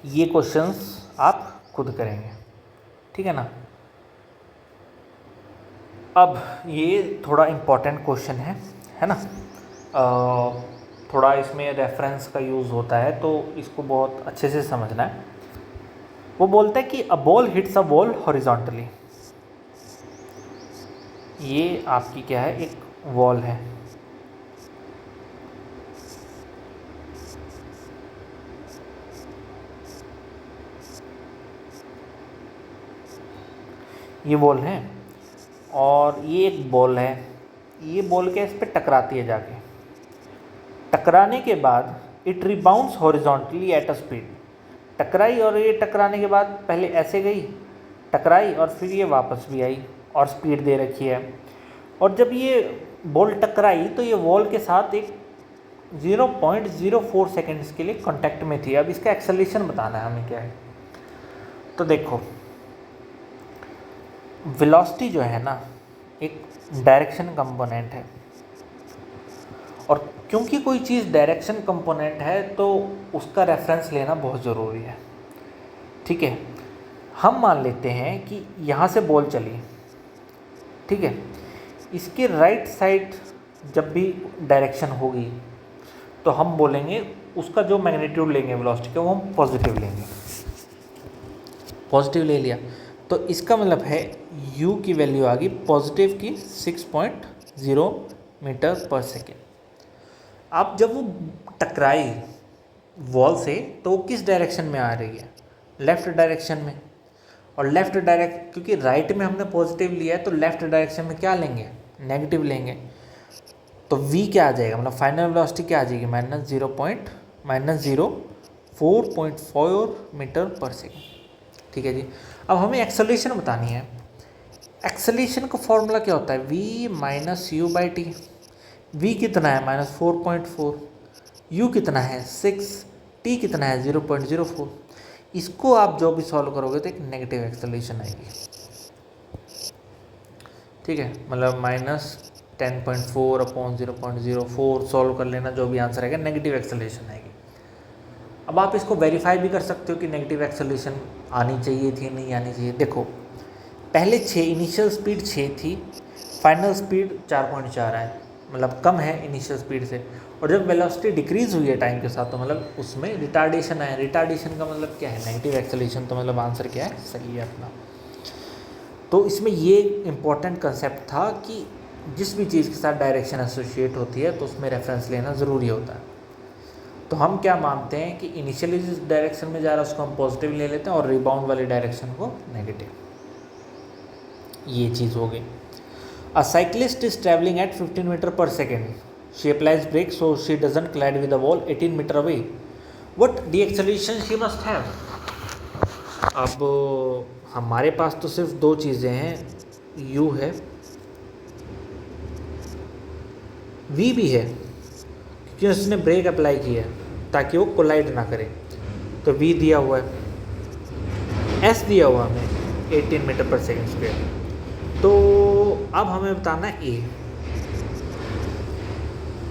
ये क्वेश्चंस आप खुद करेंगे। ठीक है ना। अब ये थोड़ा इम्पोर्टेंट क्वेश्चन है ना। थोड़ा इसमें रेफरेंस का यूज़ होता है तो इसको बहुत अच्छे से समझना है। वो बोलता है कि a ball hits a wall horizontally. ये आपकी क्या है, एक वॉल है। ये बॉल है और ये एक बॉल है। ये बॉल के इस पे टकराती है, जाके टकराने के बाद it rebounds horizontally at a speed. टकराई और ये टकराने के बाद पहले ऐसे गई, टकराई और फिर ये वापस भी आई और स्पीड दे रखी है। और जब ये बॉल टकराई तो ये वॉल के साथ एक 0.04 सेकेंड्स के लिए कांटेक्ट में थी। अब इसका एक्सेलरेशन बताना है हमें क्या है। तो देखो, वेलोसिटी जो है ना एक डायरेक्शन कंपोनेंट है, और क्योंकि कोई चीज़ डायरेक्शन कंपोनेंट है तो उसका रेफरेंस लेना बहुत ज़रूरी है। ठीक है, हम मान लेते हैं कि यहाँ से बॉल चली, ठीक है, इसके राइट साइड जब भी डायरेक्शन होगी तो हम बोलेंगे उसका जो मैग्नीट्यूड लेंगे वेलोसिटी का वो हम पॉजिटिव लेंगे। पॉजिटिव ले लिया तो इसका मतलब है u की वैल्यू आ गई पॉजिटिव की 6.0 मीटर पर सेकेंड। अब जब वो टकराई वॉल से तो वो किस डायरेक्शन में आ रही है, लेफ़्ट डायरेक्शन में। और लेफ़्ट डायरेक्ट क्योंकि राइट में हमने पॉजिटिव लिया है तो लेफ़्ट डायरेक्शन में क्या लेंगे, नेगेटिव लेंगे। तो v क्या आ जाएगा, मतलब फाइनल वेलोसिटी क्या आ जाएगी, -0.04 मीटर पर सेकेंड। ठीक है जी। अब हमें एक्सेलरेशन बतानी है। एक्सेलरेशन का फॉर्मूला क्या होता है, v - u/t। v कितना है -4.4, u कितना है 6, t कितना है 0.04। इसको आप जो भी सॉल्व करोगे तो एक नेगेटिव एक्सेलरेशन आएगी। ठीक है, मतलब -10.4/0.04 सॉल्व कर लेना, जो भी आंसर आएगा नेगेटिव एक्सेलरेशन आएगी। अब आप इसको वेरीफाई भी कर सकते हो कि नेगेटिव एक्सेलरेशन आनी चाहिए थी नहीं आनी चाहिए। देखो, पहले 6 इनिशियल स्पीड 6 थी, फाइनल स्पीड 4.4 है, मतलब कम है इनिशियल स्पीड से। और जब वेलोसिटी डिक्रीज़ हुई है टाइम के साथ तो मतलब उसमें रिटार्डेशन आया। रिटार्डेशन का मतलब क्या है, नेगेटिव एक्सेलरेशन। तो मतलब आंसर क्या है, सही है अपना। तो इसमें ये इम्पोर्टेंट कंसेप्ट था कि जिस भी चीज़ के साथ डायरेक्शन एसोसिएट होती है तो उसमें रेफरेंस लेना ज़रूरी होता है। तो हम क्या मानते हैं कि इनिशियली जिस डायरेक्शन में जा रहा है उसको हम पॉजिटिव ले लेते हैं और रिबाउंड वाली डायरेक्शन को नेगेटिव। ये चीज़ हो गई। A cyclist is travelling at 15 metre per second, she applies brake so she doesn't collide with the wall 18 metre away, what the acceleration she must have. अब हमारे पास तो सिर्फ दो चीज़ें हैं, u है, v भी है क्योंकि उसने ब्रेक अप्लाई किया है ताकि वो कोलाइड ना करे, तो v दिया हुआ है, s दिया हुआ हमें 18 मीटर पर सेकेंड स्क्वायर। तो अब हमें बताना है a।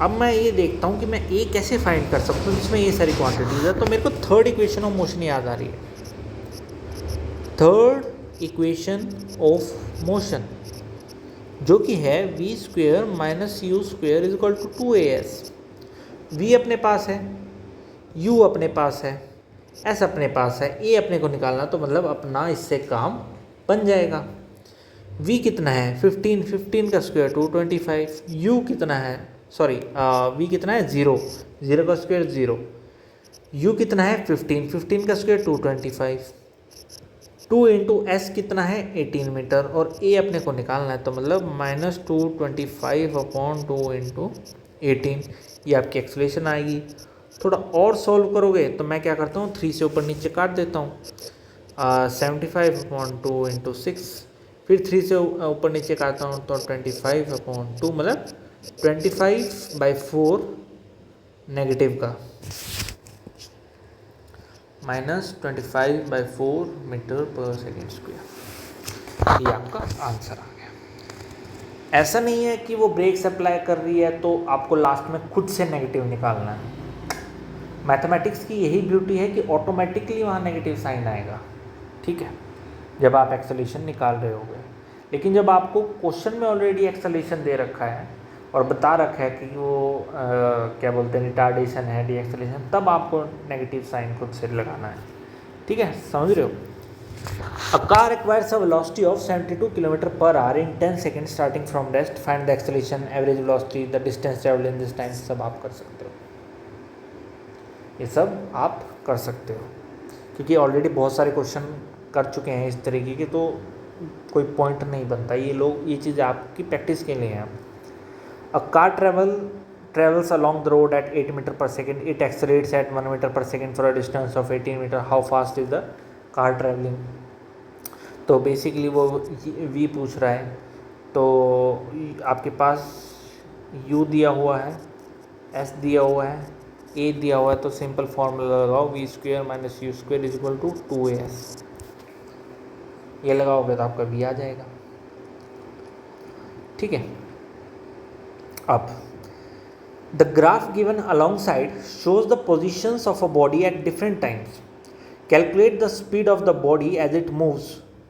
अब मैं ये देखता हूँ कि मैं a कैसे फाइंड कर सकता हूँ जिसमें ये सारी क्वांटिटीज है। तो मेरे को थर्ड इक्वेशन ऑफ मोशन याद आ रही है। थर्ड इक्वेशन ऑफ मोशन जो कि है v square minus u square is equal to 2as। v अपने पास है, u अपने पास है, s अपने पास है, a अपने को निकालना, तो मतलब अपना इससे काम बन जाएगा। v कितना है 15, 15 का स्क्वायर 225, u कितना है v कितना है 0, 0 का स्क्वायर 0, u कितना है 15, 15 का स्क्वायर 225, 2 इंटू एस कितना है 18 मीटर और a अपने को निकालना है, तो मतलब -225/2 इंटू 18, ये आपकी एक्सेलरेशन आएगी। थोड़ा और सॉल्व करोगे तो मैं क्या करता हूँ 3 से ऊपर नीचे काट देता हूँ, 75/2 इंटू 6, फिर 3 से ऊपर नीचे काटता हूँ तो 25/2, मतलब 25/4 नेगेटिव का -25/4 मीटर पर सेकेंड स्क्वायर। ये आपका आंसर आ गया। ऐसा नहीं है कि वो ब्रेक्स अप्लाई कर रही है तो आपको लास्ट में खुद से नेगेटिव निकालना है। मैथमेटिक्स की यही ब्यूटी है कि ऑटोमेटिकली वहाँ नेगेटिव साइन आएगा, ठीक है, जब आप एक्सेलरेशन निकाल रहे होगे। लेकिन जब आपको क्वेश्चन में ऑलरेडी एक्सेलरेशन दे रखा है और बता रखा है कि वो क्या बोलते हैं रिटार्डेशन है, डी एक्सेलरेशन, तब आपको नेगेटिव साइन खुद से लगाना है, ठीक है, समझ रहे हो। A car requires a velocity of 72 kilometre per our in 10 second starting from rest, find the acceleration, average velocity, the distance travelled in this time. सब आप कर सकते हो, ये सब आप कर सकते हो क्योंकि ऑलरेडी बहुत सारे क्वेश्चन कर चुके हैं इस तरीके के, तो कोई पॉइंट नहीं बनता। ये चीज़ आपकी प्रैक्टिस के लिए है। A car travels along the road at 8 meter per second, it accelerates at 1 meter per second for a distance of 18 meter, how fast is the car traveling। तो बेसिकली वो v पूछ रहा है, तो आपके पास u दिया हुआ है, s दिया हुआ है, a दिया हुआ है, तो सिंपल फॉर्मूला लगाओ, v square minus u square is equal to 2as। ये लगाओगे तो आपका v आ जाएगा, ठीक है। अब the graph given alongside shows the positions of a body at different times. Calculate the speed of the body as it moves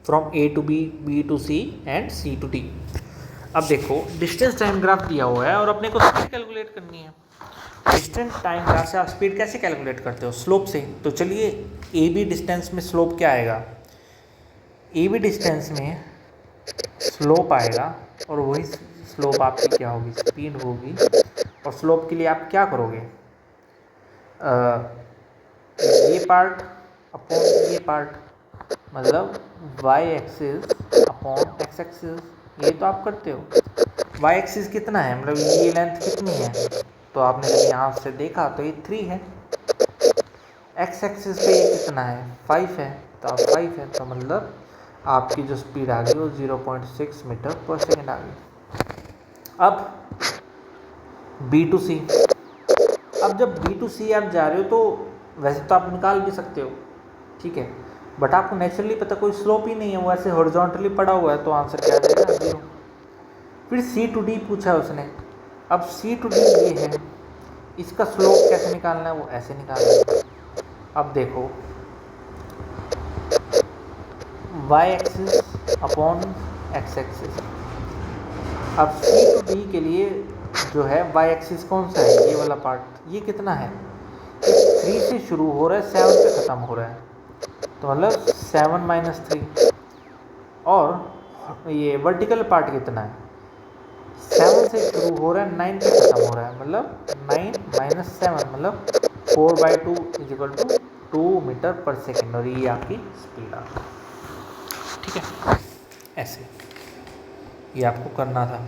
from A to B, B to C and C to D. अब देखो डिस्टेंस टाइम ग्राफ दिया हुआ है और अपने को स्पीड कैलकुलेट करनी है। डिस्टेंस टाइम ग्राफ से आप स्पीड कैसे कैलकुलेट करते हो? स्लोप से। तो चलिए ए बी डिस्टेंस में स्लोप क्या आएगा? ए बी डिस्टेंस में स्लोप आएगा और वही स्लोप आपकी क्या होगी? स्पीड होगी। और स्लोप के लिए आप क्या करोगे? ये पार्ट अपॉन ये पार्ट, मतलब y axis upon x axis, ये तो आप करते हो। y एक्सिस कितना है, मतलब ये लेंथ कितनी है, तो आपने जब यहाँ से देखा तो ये 3 है। x एक्सिस पे ये कितना है, 5 है, तो आप 5 है, तो मतलब आपकी जो स्पीड आ गई वो 0.6 मीटर पर सेकेंड आ गई। अब B to C, अब जब B to C आप जा रहे हो तो वैसे तो आप निकाल भी सकते हो, ठीक है, बट आपको नेचुरली पता कोई स्लोप ही नहीं है, वो ऐसे हॉरिजॉन्टली पड़ा हुआ है, तो आंसर क्या आ जाएगा? 0। फिर C to D पूछा उसने। अब C to D ये है, इसका स्लोप कैसे निकालना है? वो ऐसे निकालना है। अब देखो y axis upon x axis. अब C to D के लिए जो है y एक्सिस कौन सा है? ये वाला पार्ट, ये कितना है? 3 से शुरू हो रहा है, 7 पे ख़त्म हो रहा है, तो मतलब 7 माइनस 3। और ये वर्टिकल पार्ट कितना है? 7 से शुरू हो रहा है, 9 पे ख़त्म हो रहा है, मतलब 9 माइनस 7 मतलब 4/2 is equal to 2 metre per second, और ये आपकी स्पीड आ गई। ठीक है, ऐसे ये आपको करना था।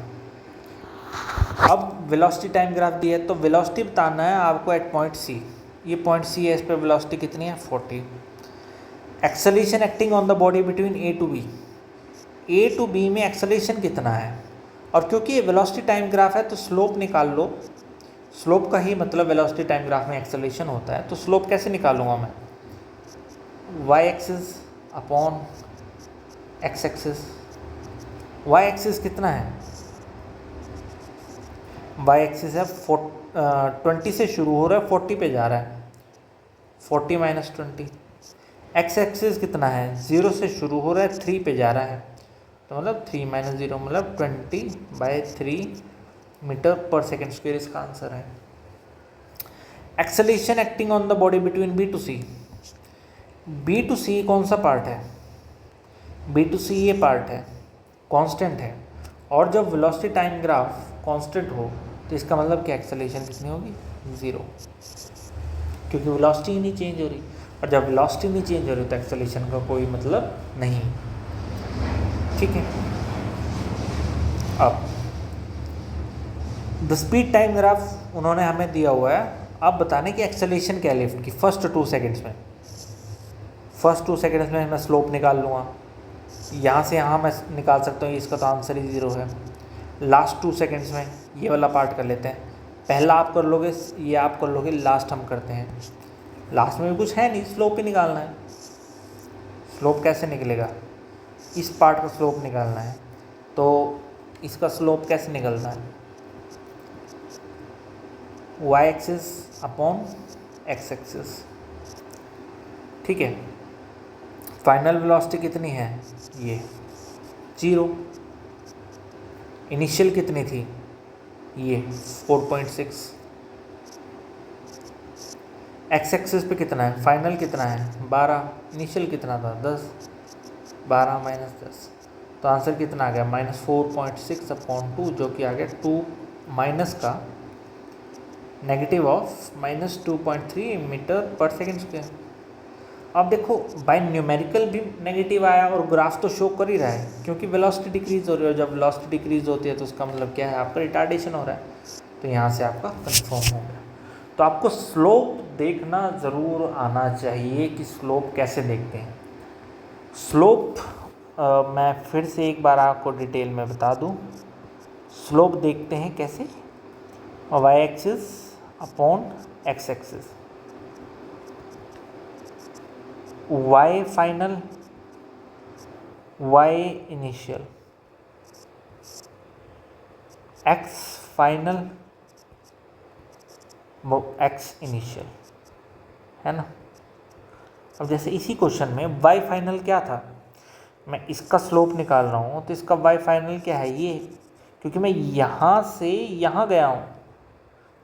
अब वेलोसिटी टाइम ग्राफ दिया है, तो वेलोसिटी बताना है आपको एट पॉइंट सी। ये पॉइंट सी है, इस पर वेलोसिटी कितनी है 40। Acceleration acting on the body between A to B, A to B में एक्सेलरेशन कितना है, और क्योंकि ये वेलोसिटी टाइम ग्राफ है तो स्लोप निकाल लो। स्लोप का ही मतलब वेलोसिटी टाइम ग्राफ में एक्सेलरेशन होता है, तो स्लोप कैसे निकालूंगा मैं, y axis upon x axis. Y axis कितना है, वाई एक्सिस है 20 से शुरू हो रहा है 40 पे जा रहा है, 40 माइनस 20। एक्स एक्सिस कितना है, 0 से शुरू हो रहा है 3 पे जा रहा है, तो मतलब 3 माइनस 0 मतलब 20/3 मीटर पर सेकेंड स्क्वायर इसका आंसर है। Acceleration acting on the body between B to C, B to C कौन सा पार्ट है, बी टू सी ये पार्ट है, कांस्टेंट है, और जब वेलोसिटी टाइम ग्राफ कांस्टेंट हो तो इसका मतलब कि एक्सेलरेशन कितनी होगी 0, क्योंकि वेलोसिटी ही नहीं चेंज हो रही, और जब वेलोसिटी नहीं चेंज हो रही तो एक्सेलरेशन का कोई मतलब नहीं। ठीक है, अब द स्पीड टाइम ग्राफ उन्होंने हमें दिया हुआ है। अब बताने कि एक्सेलरेशन क्या है लिफ्ट की फर्स्ट 2 सेकेंड्स में। फर्स्ट 2 सेकेंड्स में मैं स्लोप निकाल लूँगा, यहाँ से यहाँ मैं निकाल सकता हूँ, इसका तो आंसर ही 0 है। लास्ट 2 सेकेंड्स में ये वाला पार्ट कर लेते हैं, पहला आप कर लोगे, ये आप कर लोगे, लास्ट हम करते हैं। लास्ट में भी कुछ है नहीं, स्लोप ही निकालना है। स्लोप कैसे निकलेगा, इस पार्ट का स्लोप निकालना है, तो इसका स्लोप कैसे निकलना है, y axis upon x axis. ठीक है, फाइनल वेलोसिटी कितनी है, ये 0। इनिशियल कितनी थी, ये 4.6। एक्स एक्सिस पे कितना है, फाइनल कितना है 12, इनिशियल कितना था 10, 12 माइनस 10, तो आंसर कितना आ गया -4.6/2, जो कि आ गया 2 माइनस का negative of -2.3 metre per second square. अब देखो बाय न्यूमेरिकल भी नेगेटिव आया और ग्राफ तो शो कर ही रहा है, क्योंकि वेलोसिटी डिक्रीज हो रही है, और जब वेलोसिटी डिक्रीज होती है तो उसका मतलब क्या है, आपका रिटार्डेशन हो रहा है, तो यहाँ से आपका कंफर्म हो गया। तो आपको स्लोप देखना ज़रूर आना चाहिए कि स्लोप कैसे देखते हैं। स्लोप मैं फिर से एक बार आपको डिटेल में बता दूँ, स्लोप देखते हैं कैसे, y axis upon x axis, y final, y initial, x final, x initial, है ना। अब जैसे इसी क्वेश्चन में वाई फाइनल क्या था, मैं इसका स्लोप निकाल रहा हूँ, तो इसका वाई फाइनल क्या है ये, क्योंकि मैं यहाँ से यहाँ गया हूँ,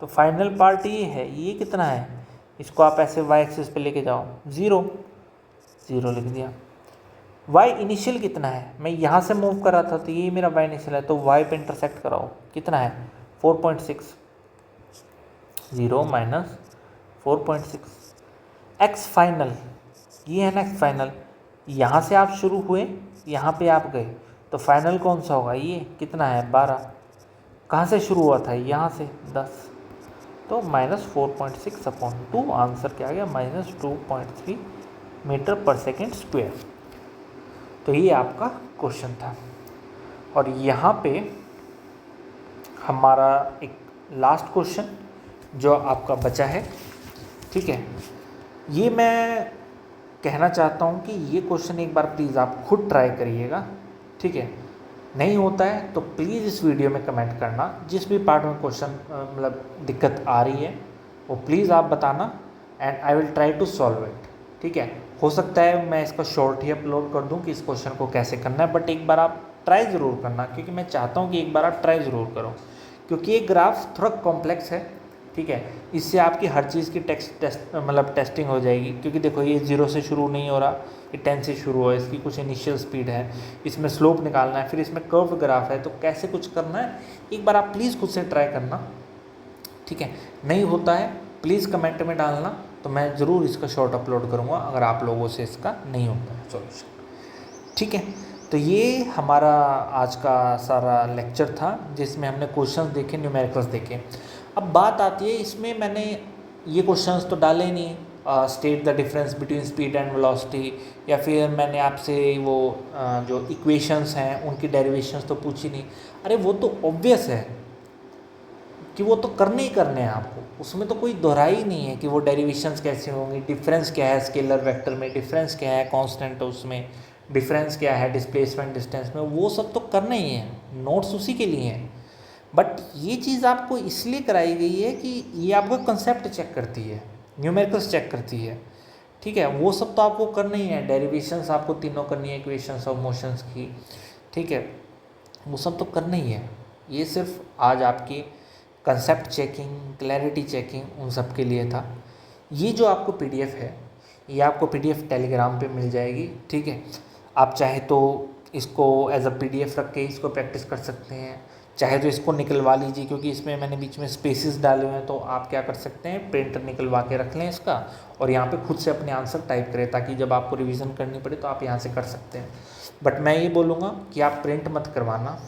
तो फाइनल पार्ट ये है, ये कितना है, इसको आप ऐसे वाई एक्सिस पे लेके जाओ, 0 लिख दिया। वाई इनिशियल कितना है, मैं यहाँ से मूव कर रहा था तो ये मेरा वाई इनिशियल है, तो वाई पे इंटरसेक्ट कराओ, कितना है 4.6, 0 माइनस 4.6। एक्स फाइनल ये है ना, एक्स फाइनल, यहाँ से आप शुरू हुए, यहाँ पे आप गए, तो फाइनल कौन सा होगा, ये कितना है 12, कहाँ से शुरू हुआ था, यहाँ से 10, तो -4.6/2, आंसर क्या आ गया -2.3 मीटर पर सेकेंड स्क्वायर। तो ये आपका क्वेश्चन था, और यहाँ पे हमारा एक लास्ट क्वेश्चन जो आपका बचा है। ठीक है, ये मैं कहना चाहता हूँ कि ये क्वेश्चन एक बार प्लीज़ आप खुद ट्राई करिएगा। ठीक है, नहीं होता है तो प्लीज़ इस वीडियो में कमेंट करना, जिस भी पार्ट में क्वेश्चन मतलब दिक्कत आ रही है वो प्लीज़ आप बताना, and I will try to solve it. ठीक है, हो सकता है मैं इसका शॉर्ट ही अपलोड कर दूं कि इस क्वेश्चन को कैसे करना है, बट एक बार आप ट्राई ज़रूर करना, क्योंकि मैं चाहता हूं कि एक बार आप ट्राई ज़रूर करो, क्योंकि ये ग्राफ थोड़ा कॉम्प्लेक्स है। ठीक है, इससे आपकी हर चीज़ की टेस्टिंग हो जाएगी, क्योंकि देखो ये 0 से शुरू नहीं हो रहा, ये 10 से शुरू हो, इसकी कुछ इनिशियल स्पीड है, इसमें स्लोप निकालना है, फिर इसमें कर्व ग्राफ है, तो कैसे कुछ करना है एक बार आप प्लीज़ खुद से ट्राई करना। ठीक है, नहीं होता है प्लीज़ कमेंट में डालना, तो मैं ज़रूर इसका शॉर्ट अपलोड करूँगा अगर आप लोगों से इसका नहीं होता है सॉल्यूशन। ठीक है, तो ये हमारा आज का सारा लेक्चर था जिसमें हमने क्वेश्चंस देखे, न्यूमेरिकल्स देखे। अब बात आती है, इसमें मैंने ये क्वेश्चंस तो डाले नहीं, state the difference between speed and velocity, या फिर मैंने आपसे वो जो इक्वेशंस हैं उनकी डेरिवेशंस तो पूछी नहीं। अरे वो तो ऑब्वियस है कि वो तो करने ही करने हैं आपको, उसमें तो कोई दोहराई ही नहीं है कि वो डेरिवेशंस कैसे होंगी, डिफरेंस क्या है स्केलर वेक्टर में, डिफरेंस क्या है कांस्टेंट उसमें, डिफरेंस क्या है डिस्प्लेसमेंट डिस्टेंस में, वो सब तो करना ही है, नोट्स उसी के लिए हैं। बट ये चीज़ आपको इसलिए कराई गई है कि ये आपका कंसेप्ट चेक करती है, न्यूमेरिकल्स चेक करती है। ठीक है, वो सब तो आपको करना ही है, डेरिवेशंस आपको तीनों करनी है इक्वेशंस ऑफ मोशंस की। ठीक है, वो सब तो करना ही है। ये सिर्फ आज आपकी कंसेप्ट चेकिंग, क्लैरिटी चेकिंग उन सब के लिए था। ये जो आपको पीडीएफ है, ये आपको पीडीएफ टेलीग्राम पे मिल जाएगी। ठीक है, आप चाहे तो इसको एज अ पीडीएफ रख के इसको प्रैक्टिस कर सकते हैं, चाहे तो इसको निकलवा लीजिए, क्योंकि इसमें मैंने बीच में स्पेसेस डाले हुए हैं, तो आप क्या कर सकते हैं, प्रिंट निकलवा के रख लें इसका और यहाँ पे खुद से अपने आंसर टाइप करें, ताकि जब आपको रिवीजन करनी पड़े तो आप यहाँ से कर सकते हैं। बट मैं ये बोलूँगा कि आप प्रिंट मत करवाना।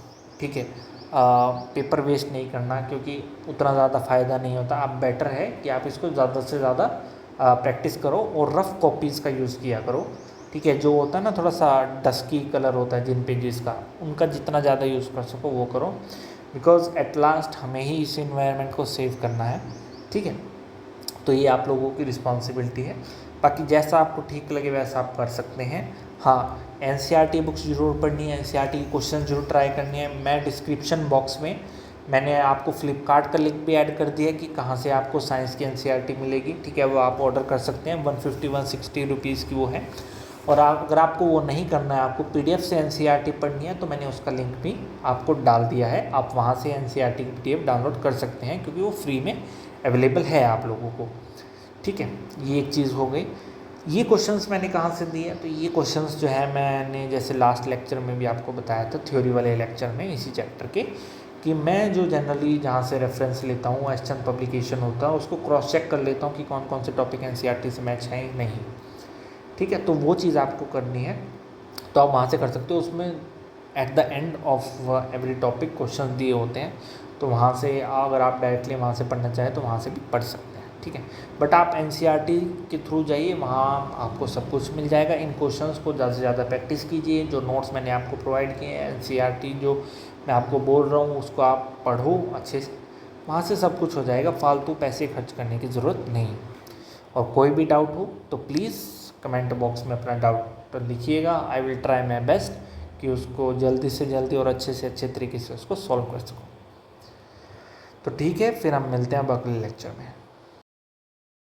ठीक है, पेपर वेस्ट नहीं करना, क्योंकि उतना ज़्यादा फ़ायदा नहीं होता। आप बेटर है कि आप इसको ज़्यादा से ज़्यादा प्रैक्टिस करो और रफ़ कॉपीज़ का यूज़ किया करो। ठीक है, जो होता है ना थोड़ा सा डस्की कलर होता है जिन पेजेस का, उनका जितना ज़्यादा यूज़ कर सको वो करो, बिकॉज एट लास्ट हमें ही इस इन्वायरमेंट को सेव करना है। ठीक है, तो ये आप लोगों की रिस्पॉन्सिबिलिटी है। बाकी जैसा आपको ठीक लगे वैसा आप कर सकते हैं। हाँ, एनसीईआरटी बुक्स जरूर पढ़नी है, एनसीईआरटी के क्वेश्चन जरूर ट्राई करनी है। मैं डिस्क्रिप्शन बॉक्स में मैंने आपको फ्लिपकार्ट का लिंक भी ऐड कर दिया कि कहाँ से आपको साइंस की एनसीईआरटी मिलेगी। ठीक है, वो आप ऑर्डर कर सकते हैं, 150-160 रुपीज़ की वो है। और अगर आपको वो नहीं करना है, आपको पीडीएफ से एनसीईआरटी पढ़नी है, तो मैंने उसका लिंक भी आपको डाल दिया है। आप वहाँ से एनसीईआरटी की पीडीएफ डाउनलोड कर सकते हैं, क्योंकि वो फ्री में अवेलेबल है आप लोगों को। ठीक है, ये एक चीज़ हो गई। ये क्वेश्चंस मैंने कहाँ से दिए, तो ये क्वेश्चंस जो है मैंने जैसे लास्ट लेक्चर में भी आपको बताया था, थ्योरी वाले लेक्चर में इसी चैप्टर के, कि मैं जो जनरली जहाँ से रेफरेंस लेता हूँ, एस्टर्न पब्लिकेशन होता है, उसको क्रॉस चेक कर लेता हूँ कि कौन कौन से टॉपिक एनसीईआरटी से मैच हैं नहीं। ठीक है, तो वो चीज़ आपको करनी है, तो आप वहाँ से कर सकते हो। उसमें at the end of every topic question दिए होते हैं, तो वहाँ से अगर आप डायरेक्टली वहाँ से पढ़ना चाहें तो वहाँ से भी पढ़ सकते हैं। ठीक है, बट आप एनसीईआरटी के थ्रू जाइए, वहाँ आपको सब कुछ मिल जाएगा। इन क्वेश्चंस को ज़्यादा से ज़्यादा प्रैक्टिस कीजिए। जो नोट्स मैंने आपको प्रोवाइड किए हैं, एनसीईआरटी जो मैं आपको बोल रहा हूँ उसको आप पढ़ो अच्छे से, वहाँ से सब कुछ हो जाएगा। फालतू पैसे खर्च करने की ज़रूरत नहीं। और कोई भी डाउट हो तो प्लीज़ कमेंट बॉक्स में अपना डाउट लिखिएगा। आई विल ट्राई माई बेस्ट कि उसको जल्दी से जल्दी और अच्छे से अच्छे तरीके से उसको सॉल्व कर सकूँ। तो ठीक है, फिर हम मिलते हैं अगले लेक्चर में।